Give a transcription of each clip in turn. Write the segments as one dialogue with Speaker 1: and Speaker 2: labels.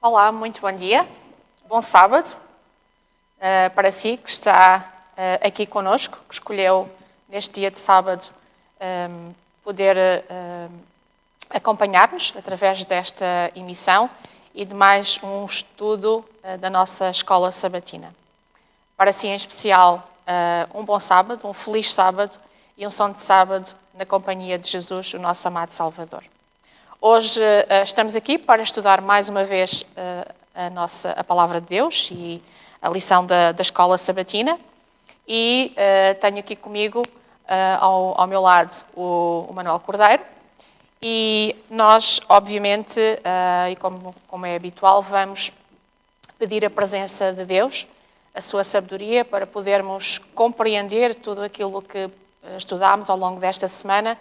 Speaker 1: Olá, muito bom dia. Bom sábado para si que está aqui conosco, que escolheu neste dia de sábado poder acompanhar-nos através desta emissão e de mais um estudo da nossa escola sabatina. Para si em especial, um bom sábado, um feliz sábado e um som de sábado na companhia de Jesus, o nosso amado Salvador. Hoje estamos aqui para estudar mais uma vez a Palavra de Deus e a lição da escola sabatina e tenho aqui comigo, ao meu lado, o Manuel Cordeiro e nós, obviamente, e como é habitual, vamos pedir a presença de Deus, a sua sabedoria para podermos compreender tudo aquilo que estudámos ao longo desta semana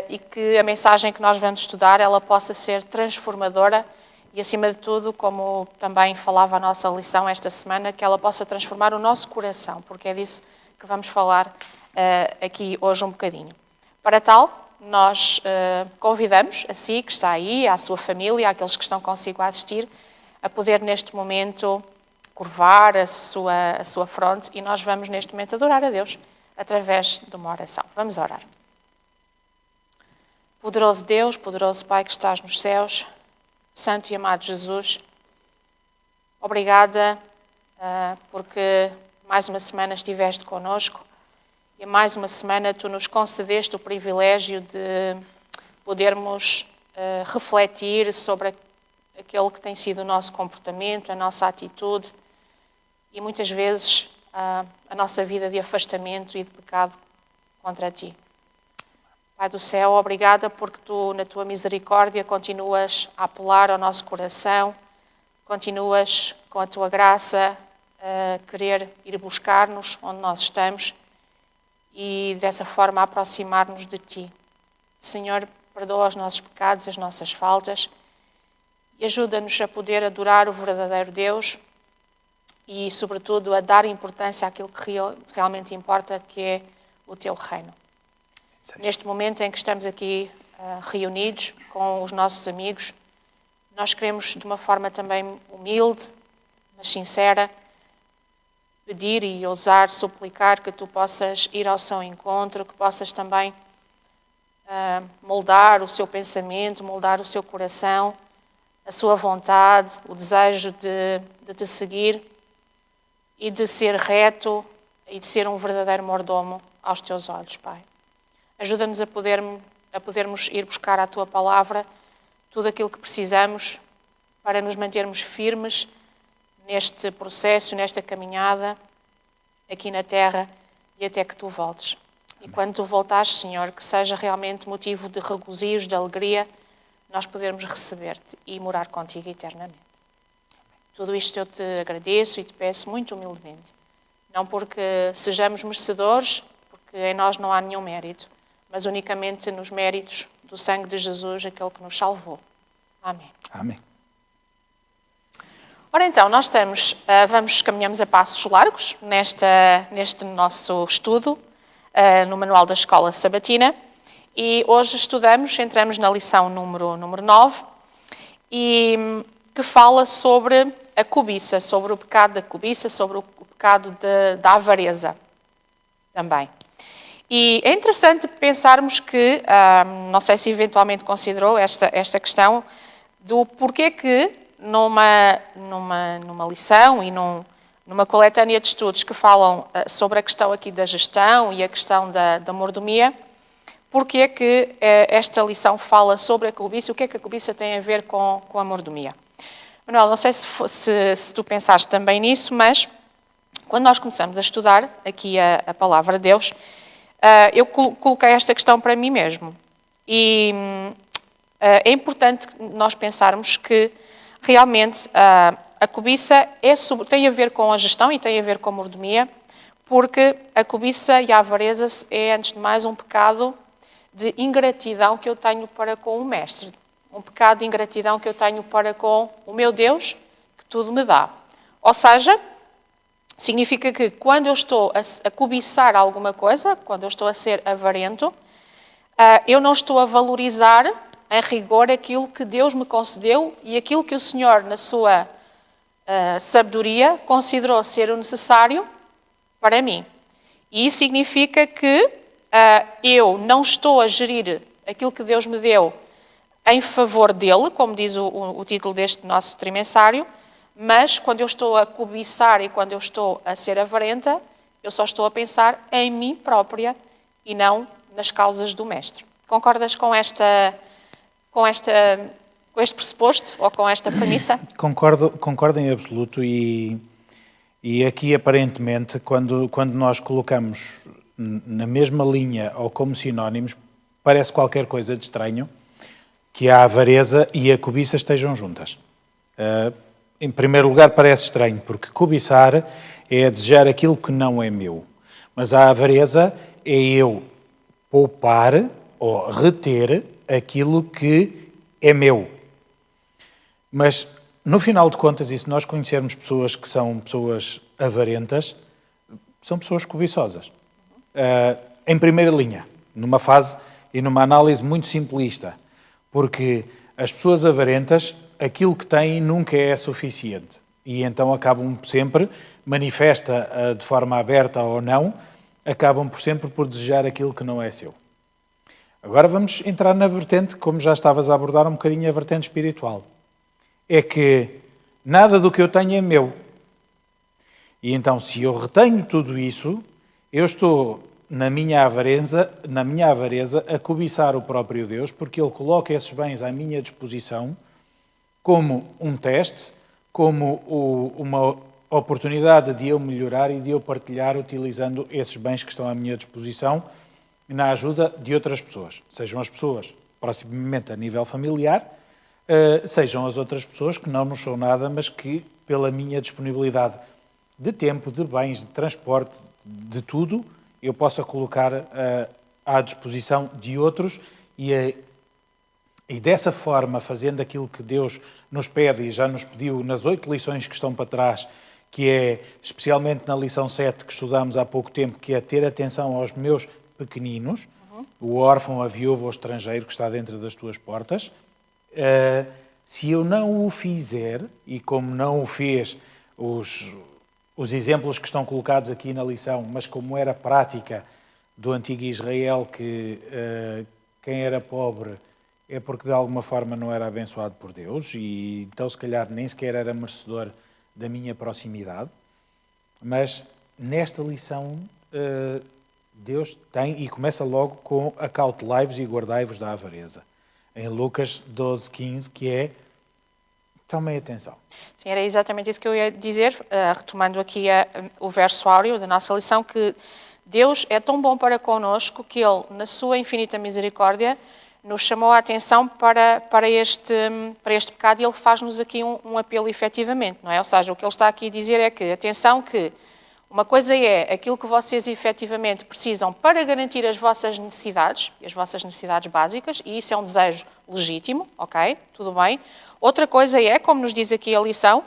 Speaker 1: e que a mensagem que nós vamos estudar ela possa ser transformadora e, acima de tudo, como também falava a nossa lição esta semana, que ela possa transformar o nosso coração, porque é disso que vamos falar aqui hoje um bocadinho. Para tal, nós convidamos a si que está aí, à sua família, àqueles que estão consigo a assistir, a poder neste momento curvar a sua fronte e nós vamos neste momento adorar a Deus através de uma oração. Vamos orar. Poderoso Deus, poderoso Pai que estás nos céus, santo e amado Jesus, obrigada porque mais uma semana estiveste connosco e mais uma semana tu nos concedeste o privilégio de podermos refletir sobre aquele que tem sido o nosso comportamento, a nossa atitude e muitas vezes a nossa vida de afastamento e de pecado contra ti. Pai do céu, obrigada porque tu, na tua misericórdia, continuas a apelar ao nosso coração, continuas com a tua graça a querer ir buscar-nos onde nós estamos e dessa forma aproximar-nos de ti. Senhor, perdoa os nossos pecados, as nossas faltas e ajuda-nos a poder adorar o verdadeiro Deus e, sobretudo, a dar importância àquilo que realmente importa, que é o teu reino. Neste momento em que estamos aqui reunidos com os nossos amigos, nós queremos, de uma forma também humilde, mas sincera, pedir e ousar suplicar que tu possas ir ao seu encontro, que possas também moldar o seu pensamento, moldar o seu coração, a sua vontade, o desejo de te seguir e de ser reto e de ser um verdadeiro mordomo aos teus olhos, Pai. Ajuda-nos a podermos ir buscar à tua palavra tudo aquilo que precisamos para nos mantermos firmes neste processo, nesta caminhada aqui na terra e até que tu voltes. E quando tu voltares, Senhor, que seja realmente motivo de regozijo, de alegria, nós podermos receber-te e morar contigo eternamente. Tudo isto eu te agradeço e te peço muito humildemente. Não porque sejamos merecedores, porque em nós não há nenhum mérito, mas unicamente nos méritos do sangue de Jesus, aquele que nos salvou. Amém.
Speaker 2: Amém.
Speaker 1: Ora então, nós caminhamos a passos largos neste nosso estudo no Manual da Escola Sabatina e hoje entramos na lição número 9 e que fala sobre a cobiça, sobre o pecado da cobiça, sobre o pecado da avareza também. E é interessante pensarmos que, não sei se eventualmente considerou esta questão, do porquê que numa lição e numa coletânea de estudos que falam sobre a questão aqui da gestão e a questão da mordomia, porquê que esta lição fala sobre a cobiça, o que é que a cobiça tem a ver com a mordomia. Manuel, não sei se tu pensaste também nisso, mas quando nós começamos a estudar aqui a Palavra de Deus, eu coloquei esta questão para mim mesmo. E é importante nós pensarmos que realmente a cobiça tem a ver com a gestão e tem a ver com a mordomia, porque a cobiça e a avareza é, antes de mais, um pecado de ingratidão que eu tenho para com o Mestre. Um pecado de ingratidão que eu tenho para com o meu Deus, que tudo me dá. Ou seja, significa que quando eu estou a cobiçar alguma coisa, quando eu estou a ser avarento, eu não estou a valorizar em rigor aquilo que Deus me concedeu e aquilo que o Senhor, na sua sabedoria, considerou ser o necessário para mim. E isso significa que eu não estou a gerir aquilo que Deus me deu em favor dele, como diz o título deste nosso trimensário, mas quando eu estou a cobiçar e quando eu estou a ser avarenta, eu só estou a pensar em mim própria e não nas causas do Mestre. Concordas com este pressuposto ou com esta premissa?
Speaker 2: Concordo em absoluto e aqui aparentemente quando nós colocamos na mesma linha ou como sinónimos, parece qualquer coisa de estranho que a avareza e a cobiça estejam juntas. Em primeiro lugar parece estranho, porque cobiçar é desejar aquilo que não é meu, mas a avareza é eu poupar ou reter aquilo que é meu. Mas, no final de contas, e se nós conhecermos pessoas que são pessoas avarentas, são pessoas cobiçosas. Em primeira linha, numa fase e numa análise muito simplista, porque as pessoas avarentas, aquilo que têm nunca é suficiente. E então acabam sempre, manifesta de forma aberta ou não, acabam sempre por desejar aquilo que não é seu. Agora vamos entrar na vertente, como já estavas a abordar um bocadinho a vertente espiritual. É que nada do que eu tenho é meu. E então, se eu retenho tudo isso, eu estou na minha avareza a cobiçar o próprio Deus, porque Ele coloca esses bens à minha disposição como um teste, como uma oportunidade de eu melhorar e de eu partilhar utilizando esses bens que estão à minha disposição na ajuda de outras pessoas. Sejam as pessoas proximamente a nível familiar, sejam as outras pessoas que não nos são nada, mas que, pela minha disponibilidade de tempo, de bens, de transporte, de tudo, eu possa colocar à disposição de outros e dessa forma, fazendo aquilo que Deus nos pede e já nos pediu nas 8 lições que estão para trás, que é, especialmente na lição 7 que estudámos há pouco tempo, que é ter atenção aos meus pequeninos, o órfão, a viúva ou o estrangeiro que está dentro das tuas portas. Se eu não o fizer, e como não o fez os exemplos que estão colocados aqui na lição, mas como era prática do antigo Israel, que quem era pobre é porque de alguma forma não era abençoado por Deus e então se calhar nem sequer era merecedor da minha proximidade. Mas nesta lição Deus tem, e começa logo com acautelai-vos e guardai-vos da avareza. Em Lucas 12:15, que é tomem atenção.
Speaker 1: Sim, era exatamente isso que eu ia dizer, retomando aqui o verso áureo da nossa lição, que Deus é tão bom para connosco que Ele, na sua infinita misericórdia, nos chamou a atenção para este pecado e Ele faz-nos aqui um apelo efetivamente, não é? Ou seja, o que Ele está aqui a dizer é que, atenção que uma coisa é aquilo que vocês efetivamente precisam para garantir as vossas necessidades, as vossas necessidades básicas, e isso é um desejo legítimo, ok? Tudo bem. Outra coisa é, como nos diz aqui a lição,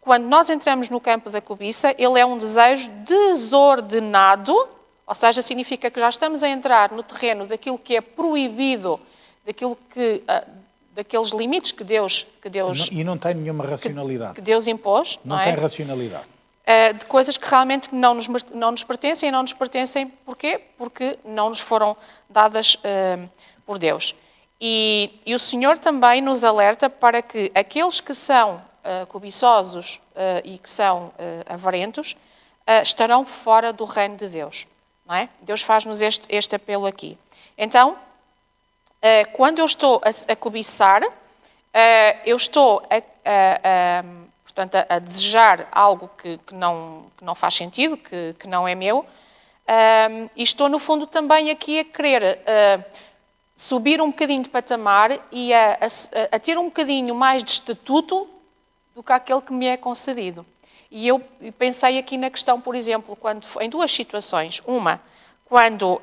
Speaker 1: quando nós entramos no campo da cobiça, ele é um desejo desordenado, ou seja, significa que já estamos a entrar no terreno daquilo que é proibido, daqueles limites que Deus
Speaker 2: e não tem nenhuma racionalidade.
Speaker 1: Que Deus impôs.
Speaker 2: Não tem racionalidade.
Speaker 1: De coisas que realmente não nos pertencem, e não nos pertencem porquê? Porque não nos foram dadas por Deus. E o Senhor também nos alerta para que aqueles que são cobiçosos e que são avarentos estarão fora do reino de Deus. Não é? Deus faz-nos este apelo aqui. Então, quando eu estou a cobiçar, eu estou portanto, a desejar algo que não faz sentido, que não é meu, e estou, no fundo, também aqui a querer subir um bocadinho de patamar e a ter um bocadinho mais de estatuto do que aquele que me é concedido. E eu pensei aqui na questão, por exemplo, em duas situações. Uma, quando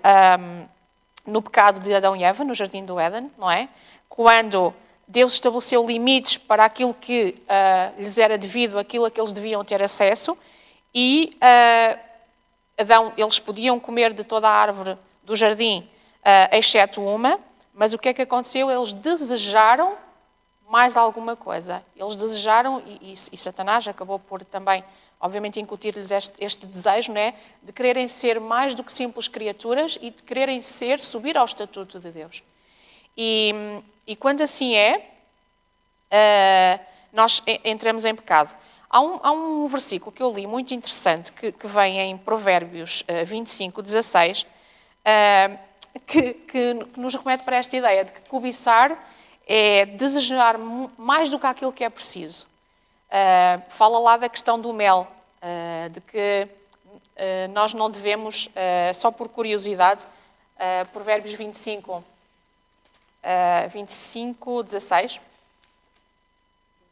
Speaker 1: no pecado de Adão e Eva, no Jardim do Éden, não é? Quando Deus estabeleceu limites para aquilo que lhes era devido, aquilo a que eles deviam ter acesso, e eles podiam comer de toda a árvore do jardim, exceto uma, Mas o que é que aconteceu? Eles desejaram mais alguma coisa. Eles desejaram, e Satanás acabou por também, obviamente, incutir-lhes este desejo, não é? De quererem ser mais do que simples criaturas e de quererem subir ao estatuto de Deus. E quando assim é, nós entramos em pecado. Há um versículo que eu li muito interessante que vem em Provérbios 25, 16, que nos remete para esta ideia de que cobiçar é desejar mais do que aquilo que é preciso. Fala lá da questão do mel, de que nós não devemos, só por curiosidade, Provérbios 25, 16.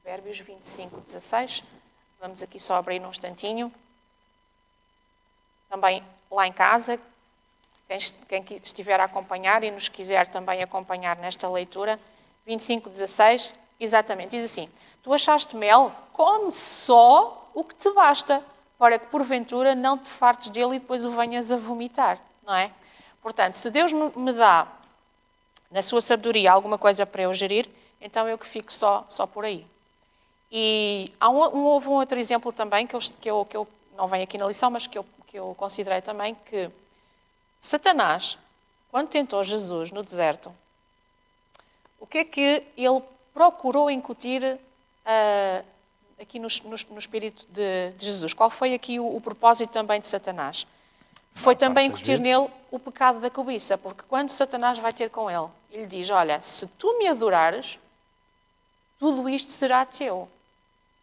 Speaker 1: Provérbios 25, 16. Vamos aqui só abrir um instantinho. Também lá em casa, quem estiver a acompanhar e nos quiser também acompanhar nesta leitura, 25, 16, exatamente, diz assim: tu achaste mel? Come só o que te basta, para que porventura não te fartes dele e depois o venhas a vomitar, não é? Portanto, se Deus me dá, na sua sabedoria, alguma coisa para eu gerir, então eu que fico só por aí. E houve um outro exemplo também, que eu não venho aqui na lição, mas que eu considerei também, que Satanás, quando tentou Jesus no deserto, o que é que ele procurou incutir aqui no espírito de Jesus? Qual foi aqui o propósito também de Satanás? Foi também incutir nele o pecado da cobiça, porque quando Satanás vai ter com ele, ele diz: olha, se tu me adorares, tudo isto será teu.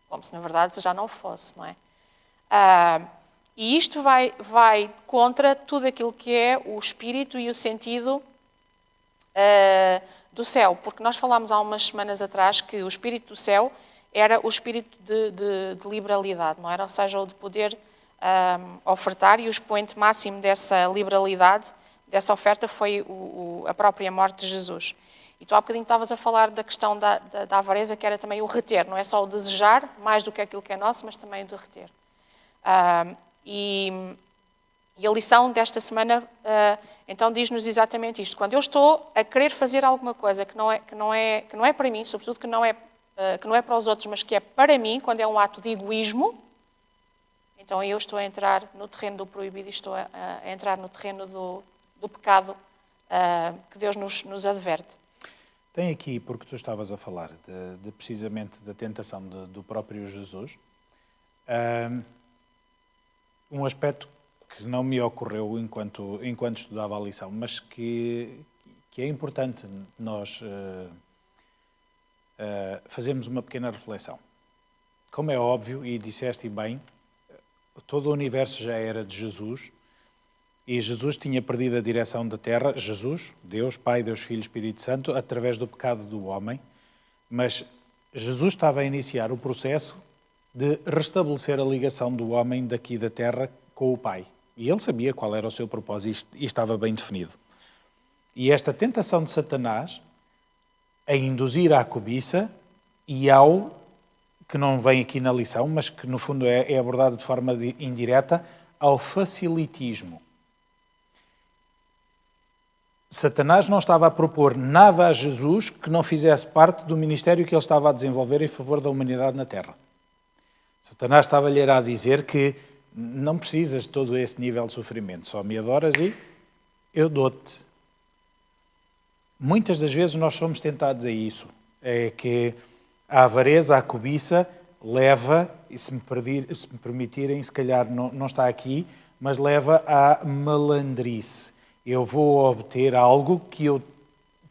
Speaker 1: Como se na verdade já não fosse, não é? E isto vai contra tudo aquilo que é o espírito e o sentido do céu, porque nós falámos há umas semanas atrás que o espírito do céu era o espírito de liberalidade, não era? Ou seja, o de poder ofertar, e o expoente máximo dessa liberalidade, dessa oferta, foi a própria morte de Jesus. E tu há bocadinho estavas a falar da questão da avareza, que era também o reter, não é só o desejar mais do que aquilo que é nosso, mas também o de reter. E a lição desta semana então diz-nos exatamente isto. Quando eu estou a querer fazer alguma coisa que não é para mim, sobretudo que não é para os outros, mas que é para mim, quando é um ato de egoísmo, então eu estou a entrar no terreno do proibido e estou a entrar no terreno do pecado que Deus nos adverte.
Speaker 2: Tem aqui, porque tu estavas a falar precisamente da tentação do próprio Jesus, um aspecto que não me ocorreu enquanto estudava a lição, mas que é importante nós fazermos uma pequena reflexão. Como é óbvio, e disseste bem, todo o universo já era de Jesus, e Jesus tinha perdido a direção da terra, Jesus, Deus, Pai, Deus, Filho, Espírito Santo, através do pecado do homem, mas Jesus estava a iniciar o processo de restabelecer a ligação do homem daqui da terra com o Pai. E ele sabia qual era o seu propósito e estava bem definido. E esta tentação de Satanás a induzir à cobiça e ao, que não vem aqui na lição, mas que no fundo é abordado de forma indireta, ao facilitismo. Satanás não estava a propor nada a Jesus que não fizesse parte do ministério que ele estava a desenvolver em favor da humanidade na Terra. Satanás estava-lhe a dizer que não precisas de todo esse nível de sofrimento, só me adoras e eu dou-te. Muitas das vezes nós somos tentados a isso, é que a avareza, a cobiça leva, e se me permitirem, se calhar não está aqui, mas leva à malandrice. Eu vou obter algo que eu,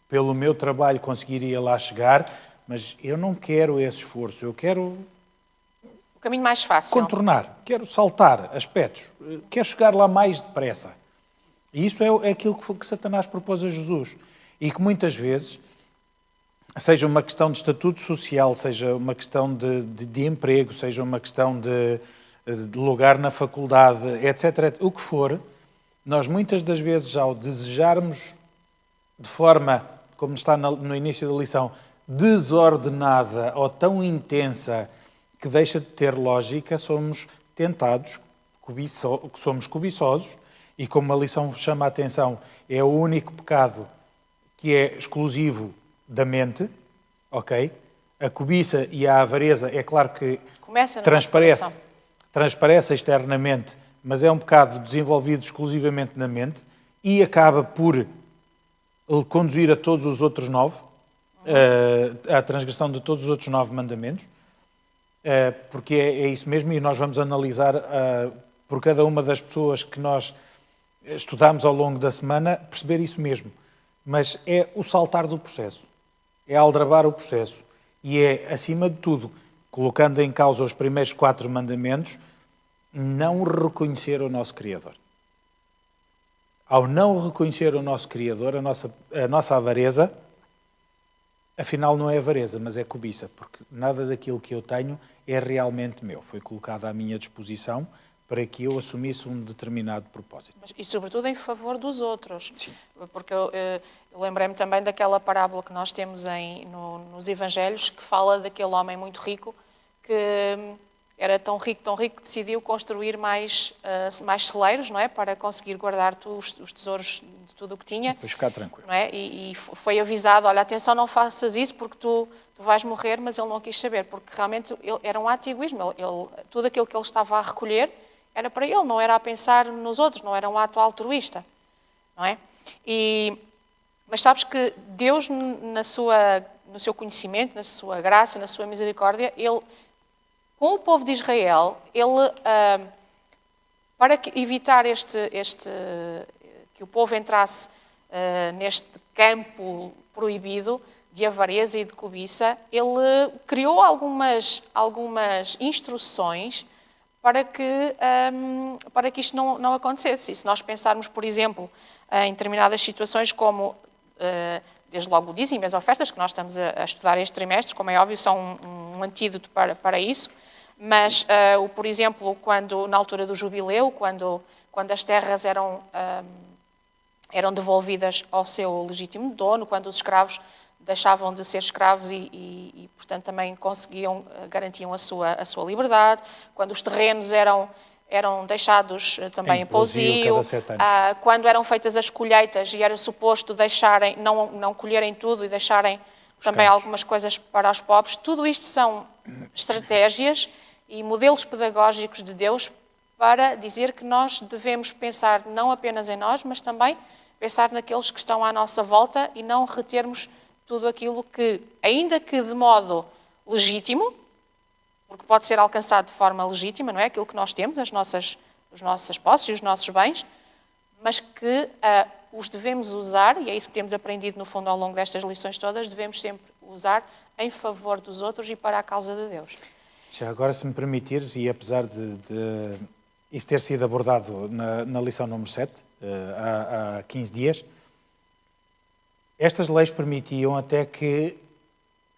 Speaker 2: pelo meu trabalho, conseguiria lá chegar, mas eu não quero esse esforço, eu quero
Speaker 1: o caminho mais fácil.
Speaker 2: Contornar, quero saltar aspectos, quero chegar lá mais depressa. E isso é aquilo que Satanás propôs a Jesus. E que muitas vezes, seja uma questão de estatuto social, seja uma questão de emprego, seja uma questão de lugar na faculdade, etc., o que for, nós muitas das vezes, ao desejarmos de forma, como está no início da lição, desordenada ou tão intensa que deixa de ter lógica, somos tentados, somos cobiçosos, e como a lição chama a atenção, é o único pecado que é exclusivo da mente, ok? A cobiça e a avareza, é claro que
Speaker 1: Começa no nosso coração.
Speaker 2: transparece externamente, mas é um pecado desenvolvido exclusivamente na mente e acaba por conduzir a todos os outros 9, à transgressão de todos os outros 9 mandamentos, porque é isso mesmo, e nós vamos analisar por cada uma das pessoas que nós estudamos ao longo da semana, perceber isso mesmo. Mas é o saltar do processo, é aldrabar o processo, e é, acima de tudo, colocando em causa os primeiros 4 mandamentos, não reconhecer o nosso Criador. Ao não reconhecer o nosso Criador, a nossa avareza, afinal não é avareza, mas é cobiça, porque nada daquilo que eu tenho é realmente meu. Foi colocado à minha disposição para que eu assumisse um determinado propósito.
Speaker 1: E sobretudo em favor dos outros.
Speaker 2: Sim.
Speaker 1: Porque eu lembrei-me também daquela parábola que nós temos nos Evangelhos, que fala daquele homem muito rico que era tão rico que decidiu construir mais celeiros, não é? Para conseguir guardar os tesouros de tudo o que tinha.
Speaker 2: Depois ficar tranquilo.
Speaker 1: Não é? E foi avisado, olha, atenção, não faças isso porque tu vais morrer, mas ele não quis saber, porque realmente era um ato de egoísmo. Tudo aquilo que ele estava a recolher era para ele, não era a pensar nos outros, não era um ato altruísta, não é? Mas sabes que Deus, no seu conhecimento, na sua graça, na sua misericórdia, Ele, com o povo de Israel, Ele, para evitar que o povo entrasse neste campo proibido de avareza e de cobiça, Ele criou algumas instruções para que isto não acontecesse. E se nós pensarmos, por exemplo, em determinadas situações como, desde logo o dízimo e as ofertas, que nós estamos a estudar este trimestre, como é óbvio, são um antídoto para isso, mas, por exemplo, na altura do jubileu, quando as terras eram devolvidas ao seu legítimo dono, quando os escravos deixavam de ser escravos e portanto, também garantiam a sua liberdade, quando os terrenos eram deixados também em pousio, quando eram feitas as colheitas e era suposto não colherem tudo e deixarem também algumas coisas para os pobres. Tudo isto são estratégias e modelos pedagógicos de Deus para dizer que nós devemos pensar não apenas em nós, mas também pensar naqueles que estão à nossa volta e não retermos tudo aquilo que, ainda que de modo legítimo, porque pode ser alcançado de forma legítima, não é? Aquilo que nós temos, as nossas posses e os nossos bens, mas que os devemos usar, e é isso que temos aprendido no fundo ao longo destas lições todas, devemos sempre usar em favor dos outros e para a causa de Deus.
Speaker 2: Já agora, se me permitires, e apesar de isso ter sido abordado na lição número 7, há 15 dias, estas leis permitiam até que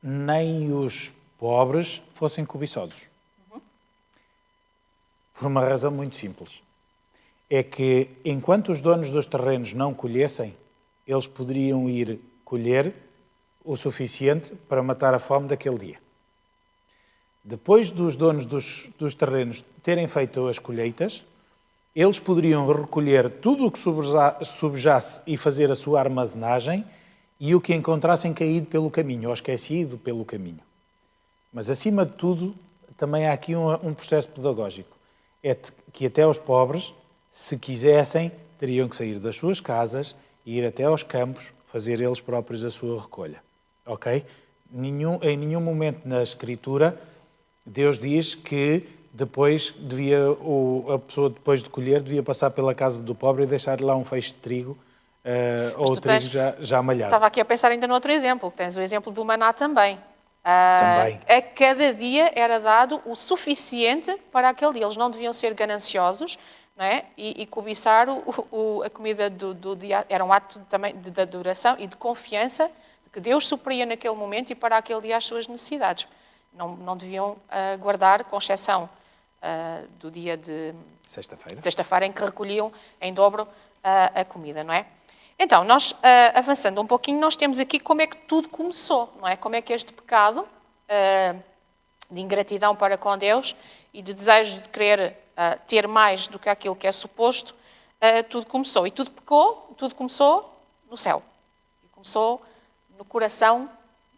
Speaker 2: nem os pobres fossem cobiçosos. Por uma razão muito simples. É que, enquanto os donos dos terrenos não colhessem, eles poderiam ir colher o suficiente para matar a fome daquele dia. Depois dos donos dos terrenos terem feito as colheitas, eles poderiam recolher tudo o que subjasse e fazer a sua armazenagem e o que encontrassem caído pelo caminho, ou esquecido pelo caminho. Mas, acima de tudo, também há aqui um processo pedagógico. É que até os pobres, se quisessem, teriam que sair das suas casas e ir até aos campos, fazer eles próprios a sua recolha. Ok? Em nenhum momento na Escritura Deus diz que depois a pessoa, depois de colher, devia passar pela casa do pobre e deixar lá um feixe de trigo ou o trigo já malhado.
Speaker 1: Estava aqui a pensar ainda no outro exemplo. Tens o exemplo do maná também.
Speaker 2: Também.
Speaker 1: A cada dia era dado o suficiente para aquele dia. Eles não deviam ser gananciosos, não é? E cobiçar a comida do dia. Era um ato também de adoração e de confiança de que Deus supria naquele momento e para aquele dia as suas necessidades. Não deviam guardar, com exceção do dia de sexta-feira, em que recolhiam em dobro a comida, não é? Então, nós, avançando um pouquinho, nós temos aqui como é que tudo começou, não é? Como é que este pecado de ingratidão para com Deus e de desejo de querer ter mais do que aquilo que é suposto, tudo começou. E tudo começou no céu. Começou no coração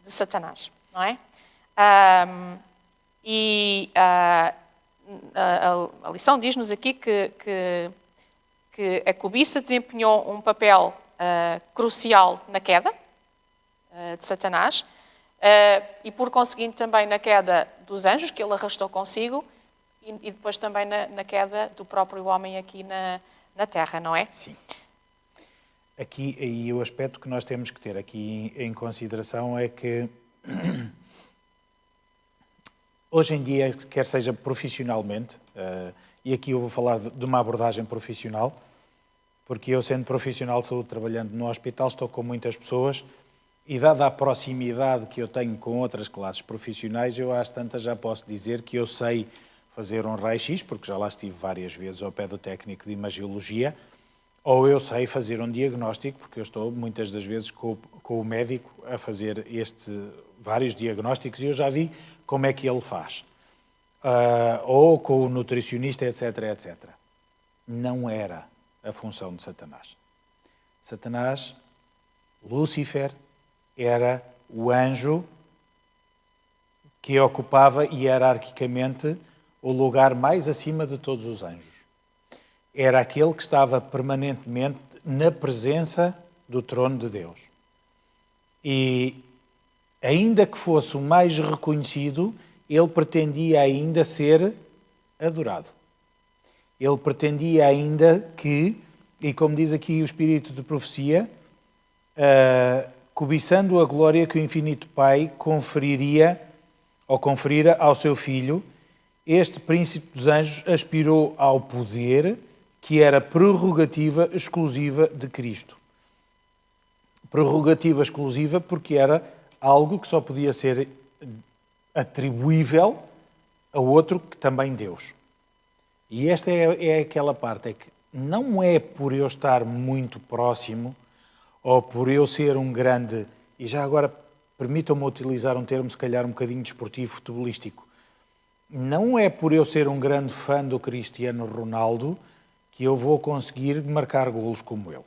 Speaker 1: de Satanás, não é? A lição diz-nos aqui que a cobiça desempenhou um papel crucial na queda de Satanás e, por conseguinte, também na queda dos anjos, que ele arrastou consigo, e depois também na queda do próprio homem aqui na Terra, não é?
Speaker 2: Sim. Aqui, e o aspecto que nós temos que ter aqui em consideração é que hoje em dia, quer seja profissionalmente, e aqui eu vou falar de uma abordagem profissional, porque eu, sendo profissional de saúde, trabalhando no hospital, estou com muitas pessoas e, dada a proximidade que eu tenho com outras classes profissionais, eu às tantas já posso dizer que eu sei fazer um raio-x, porque já lá estive várias vezes ao pé do técnico de imagiologia, ou eu sei fazer um diagnóstico, porque eu estou muitas das vezes com o médico a fazer vários diagnósticos e eu já vi como é que ele faz. Ou com o nutricionista, etc, etc. Não era a função de Satanás. Satanás, Lúcifer, era o anjo que ocupava hierarquicamente o lugar mais acima de todos os anjos. Era aquele que estava permanentemente na presença do trono de Deus. E, ainda que fosse o mais reconhecido, ele pretendia ainda ser adorado. Ele pretendia ainda que, e como diz aqui o Espírito de Profecia, cobiçando a glória que o Infinito Pai conferira ao seu Filho, este príncipe dos anjos aspirou ao poder que era prerrogativa exclusiva de Cristo. Prerrogativa exclusiva porque era algo que só podia ser atribuível a outro que também Deus. E esta é aquela parte, é que não é por eu estar muito próximo ou por eu ser um grande, e já agora permitam-me utilizar um termo se calhar um bocadinho desportivo, futebolístico, não é por eu ser um grande fã do Cristiano Ronaldo que eu vou conseguir marcar golos como ele.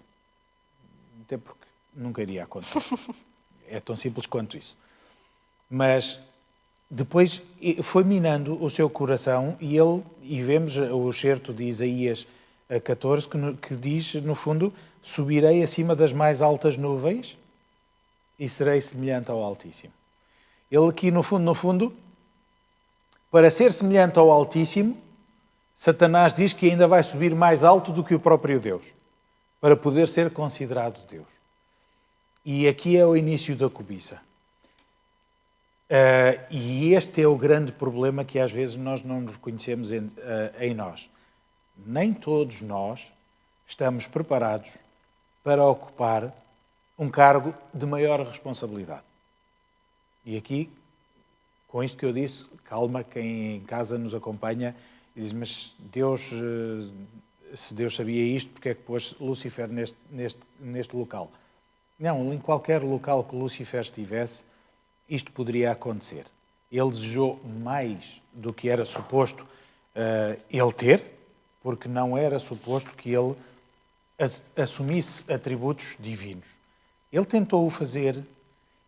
Speaker 2: Até porque nunca iria acontecer. É tão simples quanto isso. Mas depois foi minando o seu coração e vemos o excerto de Isaías 14 que diz, no fundo, subirei acima das mais altas nuvens e serei semelhante ao Altíssimo. Ele aqui, no fundo, para ser semelhante ao Altíssimo, Satanás diz que ainda vai subir mais alto do que o próprio Deus, para poder ser considerado Deus. E aqui é o início da cobiça. E este é o grande problema que às vezes nós não nos reconhecemos em nós. Nem todos nós estamos preparados para ocupar um cargo de maior responsabilidade. E aqui, com isto que eu disse, calma quem em casa nos acompanha e diz, mas Deus, se Deus sabia isto, porque é que pôs Lúcifer neste local? Não, em qualquer local que Lúcifer estivesse, isto poderia acontecer. Ele desejou mais do que era suposto ele ter, porque não era suposto que ele assumisse atributos divinos. Ele tentou o fazer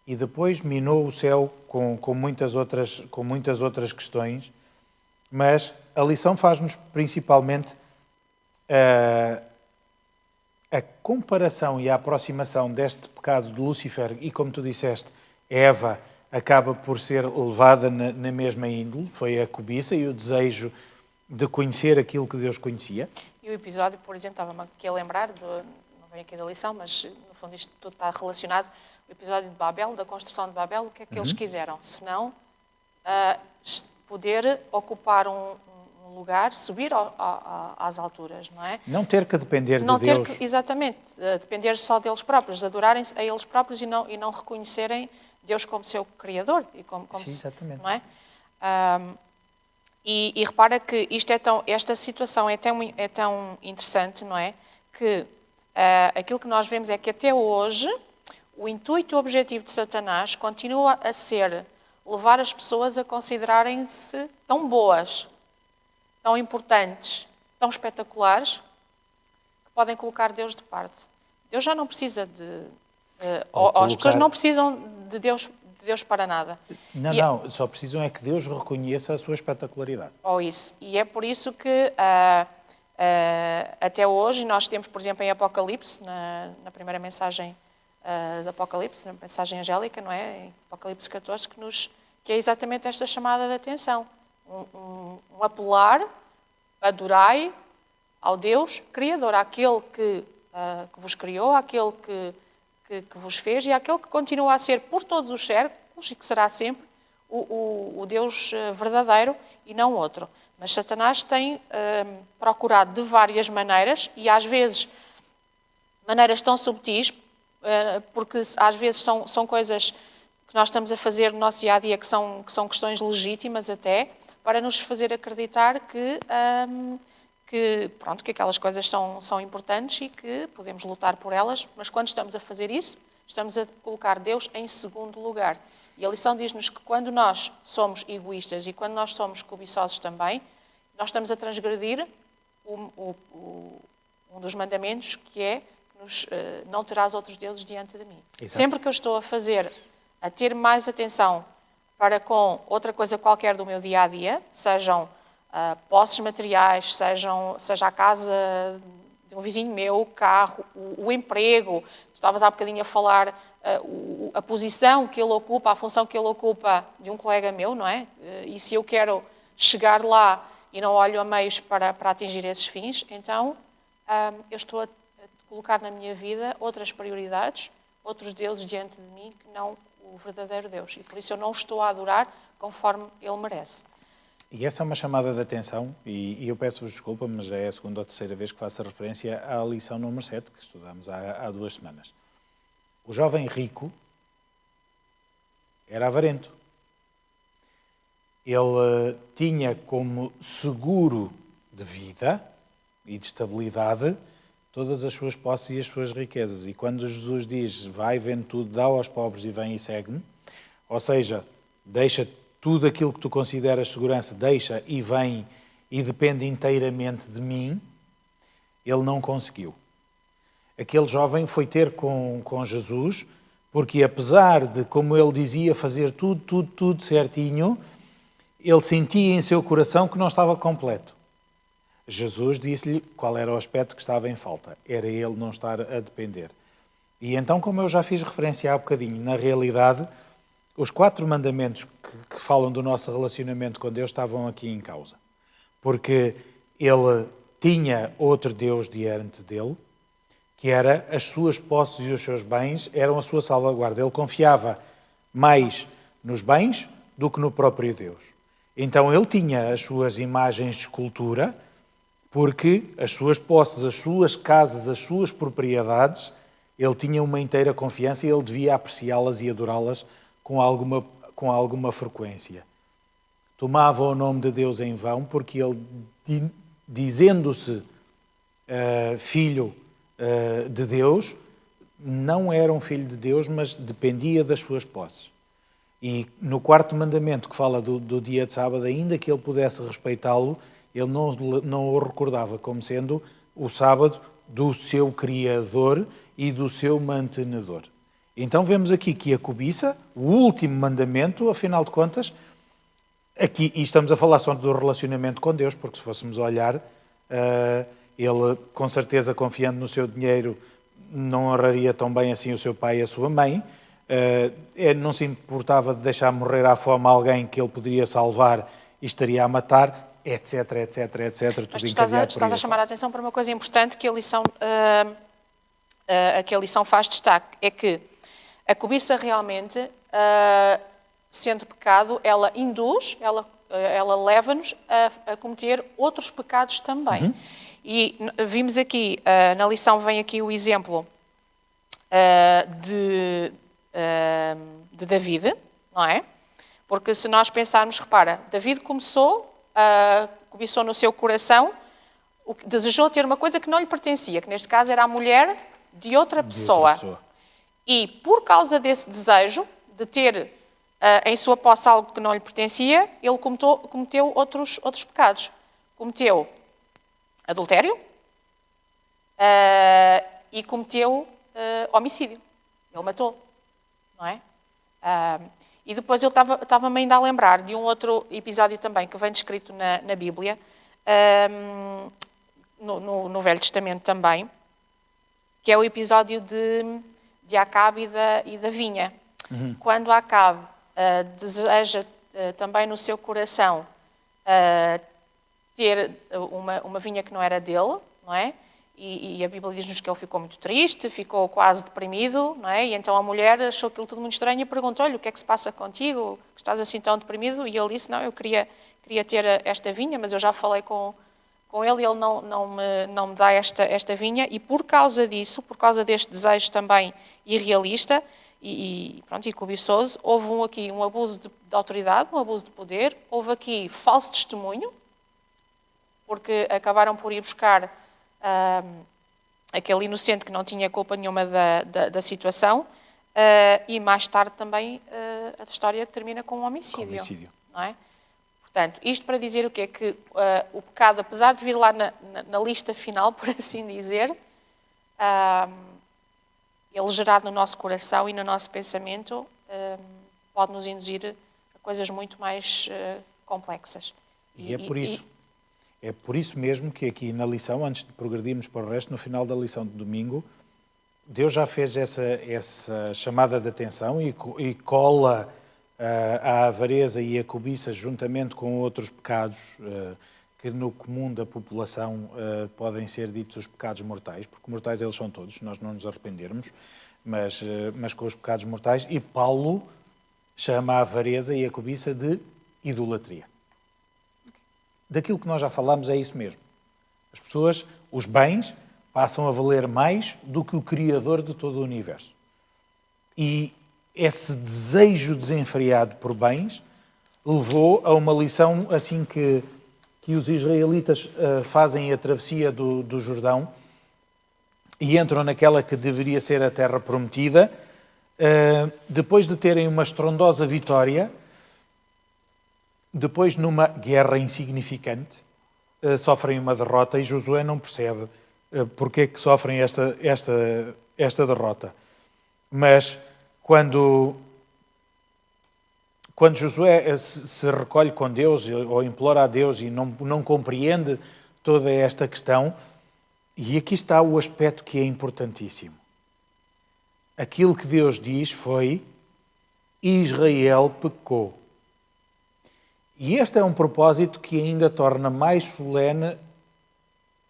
Speaker 2: e depois minou o céu com muitas outras questões, mas a lição faz-nos principalmente a comparação e a aproximação deste pecado de Lúcifer e, como tu disseste, Eva acaba por ser levada na mesma índole, foi a cobiça e o desejo de conhecer aquilo que Deus conhecia.
Speaker 1: E o episódio, por exemplo, estava-me aqui a lembrar, não vem aqui da lição, mas no fundo isto tudo está relacionado, o episódio de Babel, da construção de Babel, o que é que eles quiseram? Senão poder ocupar um lugar, subir às alturas, não é?
Speaker 2: Não ter que depender
Speaker 1: não
Speaker 2: de Deus.
Speaker 1: Ter que, exatamente, depender só deles próprios, adorarem-se a eles próprios e não reconhecerem Deus como seu Criador. E como
Speaker 2: Sim, exatamente.
Speaker 1: Não é? E repara que esta situação é tão interessante, não é? Que aquilo que nós vemos é que até hoje o intuito e o objetivo de Satanás continua a ser levar as pessoas a considerarem-se tão boas, tão importantes, tão espetaculares, que podem colocar Deus de parte. Deus já não precisa As pessoas não precisam de Deus para nada.
Speaker 2: Não, só precisam é que Deus reconheça a sua espetacularidade.
Speaker 1: Ou isso. E é por isso que até hoje nós temos, por exemplo, em Apocalipse, na primeira mensagem do Apocalipse, na mensagem angélica, não é? Em Apocalipse 14, que é exatamente esta chamada de atenção. Um apelar, adorai ao Deus Criador, àquele que vos criou, àquele que vos fez e àquele que continua a ser por todos os séculos e que será sempre o Deus verdadeiro e não outro. Mas Satanás tem procurado de várias maneiras e às vezes maneiras tão subtis, porque às vezes são coisas que nós estamos a fazer no nosso dia-a-dia que são questões legítimas até, para nos fazer acreditar que aquelas coisas são importantes e que podemos lutar por elas, mas quando estamos a fazer isso, estamos a colocar Deus em segundo lugar. E a lição diz-nos que quando nós somos egoístas e quando nós somos cobiçosos também, nós estamos a transgredir um dos mandamentos que é não terás outros deuses diante de mim. Exato. Sempre que eu estou a ter mais atenção para com outra coisa qualquer do meu dia-a-dia, sejam posses materiais, seja a casa de um vizinho meu, o carro, o emprego, tu estavas há bocadinho a falar a posição que ele ocupa, a função que ele ocupa de um colega meu, não é? E se eu quero chegar lá e não olho a meios para atingir esses fins, então eu estou a colocar na minha vida outras prioridades, outros deuses diante de mim que não o verdadeiro Deus. E por isso eu não estou a adorar conforme ele merece.
Speaker 2: E essa é uma chamada de atenção, e eu peço-vos desculpa, mas já é a segunda ou terceira vez que faço a referência à lição número 7, que estudámos há 2 semanas. O jovem rico era avarento. Ele tinha como seguro de vida e de estabilidade todas as suas posses e as suas riquezas. E quando Jesus diz, vai, vende tudo, dá aos pobres e vem e segue-me, ou seja, deixa tudo aquilo que tu consideras segurança, deixa e vem e depende inteiramente de mim, ele não conseguiu. Aquele jovem foi ter com Jesus, porque apesar de, como ele dizia, fazer tudo certinho, ele sentia em seu coração que não estava completo. Jesus disse-lhe qual era o aspecto que estava em falta. Era ele não estar a depender. E então, como eu já fiz referência há bocadinho, na realidade, os 4 mandamentos que falam do nosso relacionamento com Deus estavam aqui em causa. Porque ele tinha outro Deus diante dele, que era as suas posses e os seus bens, eram a sua salvaguarda. Ele confiava mais nos bens do que no próprio Deus. Então ele tinha as suas imagens de escultura, porque as suas posses, as suas casas, as suas propriedades, ele tinha uma inteira confiança e ele devia apreciá-las e adorá-las com alguma frequência. Tomava o nome de Deus em vão, porque ele, dizendo-se filho de Deus, não era um filho de Deus, mas dependia das suas posses. E no 4º mandamento, que fala do dia de sábado, ainda que ele pudesse respeitá-lo, ele não o recordava como sendo o sábado do seu Criador e do seu mantenedor. Então vemos aqui que a cobiça, o último mandamento, afinal de contas, aqui, e estamos a falar só do relacionamento com Deus, porque se fôssemos olhar, ele com certeza confiando no seu dinheiro não honraria tão bem assim o seu pai e a sua mãe, não se importava de deixar morrer à fome alguém que ele poderia salvar e estaria a matar, etc.
Speaker 1: Mas tu estás a chamar a atenção para uma coisa importante que a lição faz destaque, é que a cobiça realmente, sendo pecado, ela induz, ela leva-nos a cometer outros pecados também. Uhum. E vimos aqui, na lição vem aqui o exemplo de David, não é? Porque se nós pensarmos, repara, David cobiçou no seu coração, desejou ter uma coisa que não lhe pertencia, que neste caso era a mulher de outra pessoa. E por causa desse desejo de ter em sua posse algo que não lhe pertencia, ele cometeu outros pecados. Cometeu adultério e cometeu homicídio. Ele matou, não é? E depois eu estava-me ainda a lembrar de um outro episódio também que vem descrito na Bíblia, no Velho Testamento também, que é o episódio de Acabe e da vinha. Quando Acabe deseja também no seu coração ter uma vinha que não era dele, não é? E a Bíblia diz-nos que ele ficou muito triste, ficou quase deprimido, não é? E então a mulher achou aquilo tudo muito estranho e perguntou: olha, o que é que se passa contigo? Estás assim tão deprimido? E ele disse: não, eu queria ter esta vinha, mas eu já falei com ele e ele não me dá esta vinha. E por causa disso, por causa deste desejo também irrealista e cobiçoso, houve aqui um abuso de autoridade, um abuso de poder, houve aqui falso testemunho, porque acabaram por ir buscar aquele inocente que não tinha culpa nenhuma da situação, e mais tarde também a história termina com um homicídio. Não é? Portanto, isto para dizer o quê? Que o pecado, apesar de vir lá na lista final, por assim dizer, ele gerado no nosso coração e no nosso pensamento pode nos induzir a coisas muito mais complexas.
Speaker 2: E é por isso. É por isso mesmo que aqui na lição, antes de progredirmos para o resto, no final da lição de domingo, Deus já fez essa chamada de atenção e cola a avareza e a cobiça juntamente com outros pecados que no comum da população podem ser ditos os pecados mortais, porque mortais eles são todos, se nós não nos arrependermos, mas com os pecados mortais. E Paulo chama a avareza e a cobiça de idolatria. Daquilo que nós já falámos é isso mesmo. As pessoas, os bens, passam a valer mais do que o Criador de todo o universo. E esse desejo desenfreado por bens levou a uma lição assim que os israelitas fazem a travessia do Jordão e entram naquela que deveria ser a terra prometida, depois de terem uma estrondosa vitória. Depois, numa guerra insignificante, sofrem uma derrota e Josué não percebe porque é que sofrem esta derrota. Mas quando Josué se recolhe com Deus ou implora a Deus e não compreende toda esta questão, e aqui está o aspecto que é importantíssimo. Aquilo que Deus diz foi: Israel pecou. E este é um propósito que ainda torna mais solene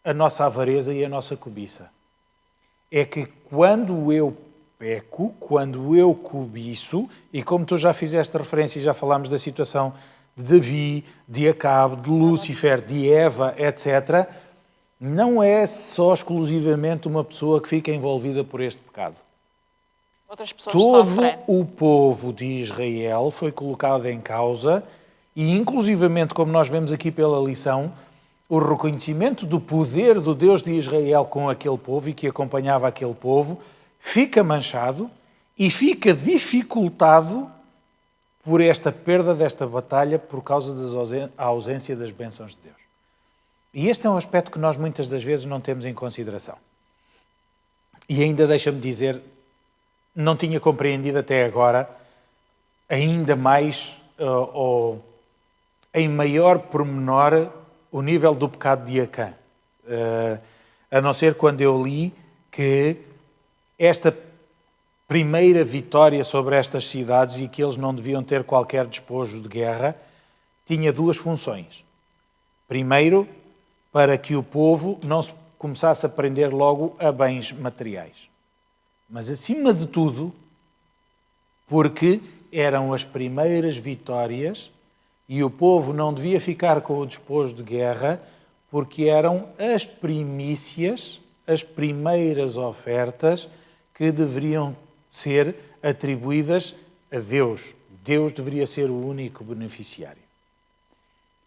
Speaker 2: a nossa avareza e a nossa cobiça. É que quando eu peco, quando eu cobiço, e como tu já fizeste referência e já falámos da situação de Davi, de Acabe, de Lúcifer, de Eva, etc., não é só exclusivamente uma pessoa que fica envolvida por este pecado.
Speaker 1: Outras pessoas
Speaker 2: sofrem. Todo o povo de Israel foi colocado em causa. E, inclusivamente, como nós vemos aqui pela lição, o reconhecimento do poder do Deus de Israel com aquele povo e que acompanhava aquele povo fica manchado e fica dificultado por esta perda desta batalha por causa da ausência das bênçãos de Deus. E este é um aspecto que nós muitas das vezes não temos em consideração. E ainda deixa-me dizer, não tinha compreendido até agora, ainda mais em maior pormenor o nível do pecado de Acã. A não ser quando eu li que esta primeira vitória sobre estas cidades e que eles não deviam ter qualquer despojo de guerra tinha duas funções. Primeiro, para que o povo não se começasse a prender logo a bens materiais. Mas, acima de tudo, porque eram as primeiras vitórias e o povo não devia ficar com o despojo de guerra, porque eram as primícias, as primeiras ofertas que deveriam ser atribuídas a Deus. Deus deveria ser o único beneficiário.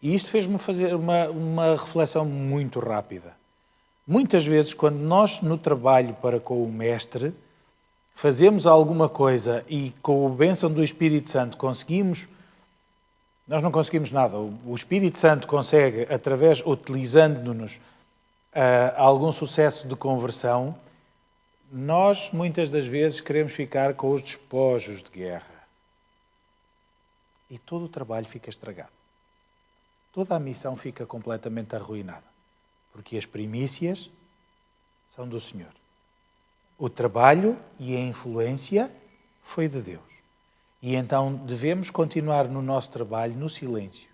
Speaker 2: E isto fez-me fazer uma reflexão muito rápida. Muitas vezes, quando nós, no trabalho para com o Mestre, fazemos alguma coisa e com a bênção do Espírito Santo conseguimos, nós não conseguimos nada. O Espírito Santo consegue, utilizando-nos algum sucesso de conversão, Nós, muitas das vezes, queremos ficar com os despojos de guerra. E todo o trabalho fica estragado. Toda a missão fica completamente arruinada. Porque as primícias são do Senhor. O trabalho e a influência foi de Deus. E então devemos continuar no nosso trabalho no silêncio.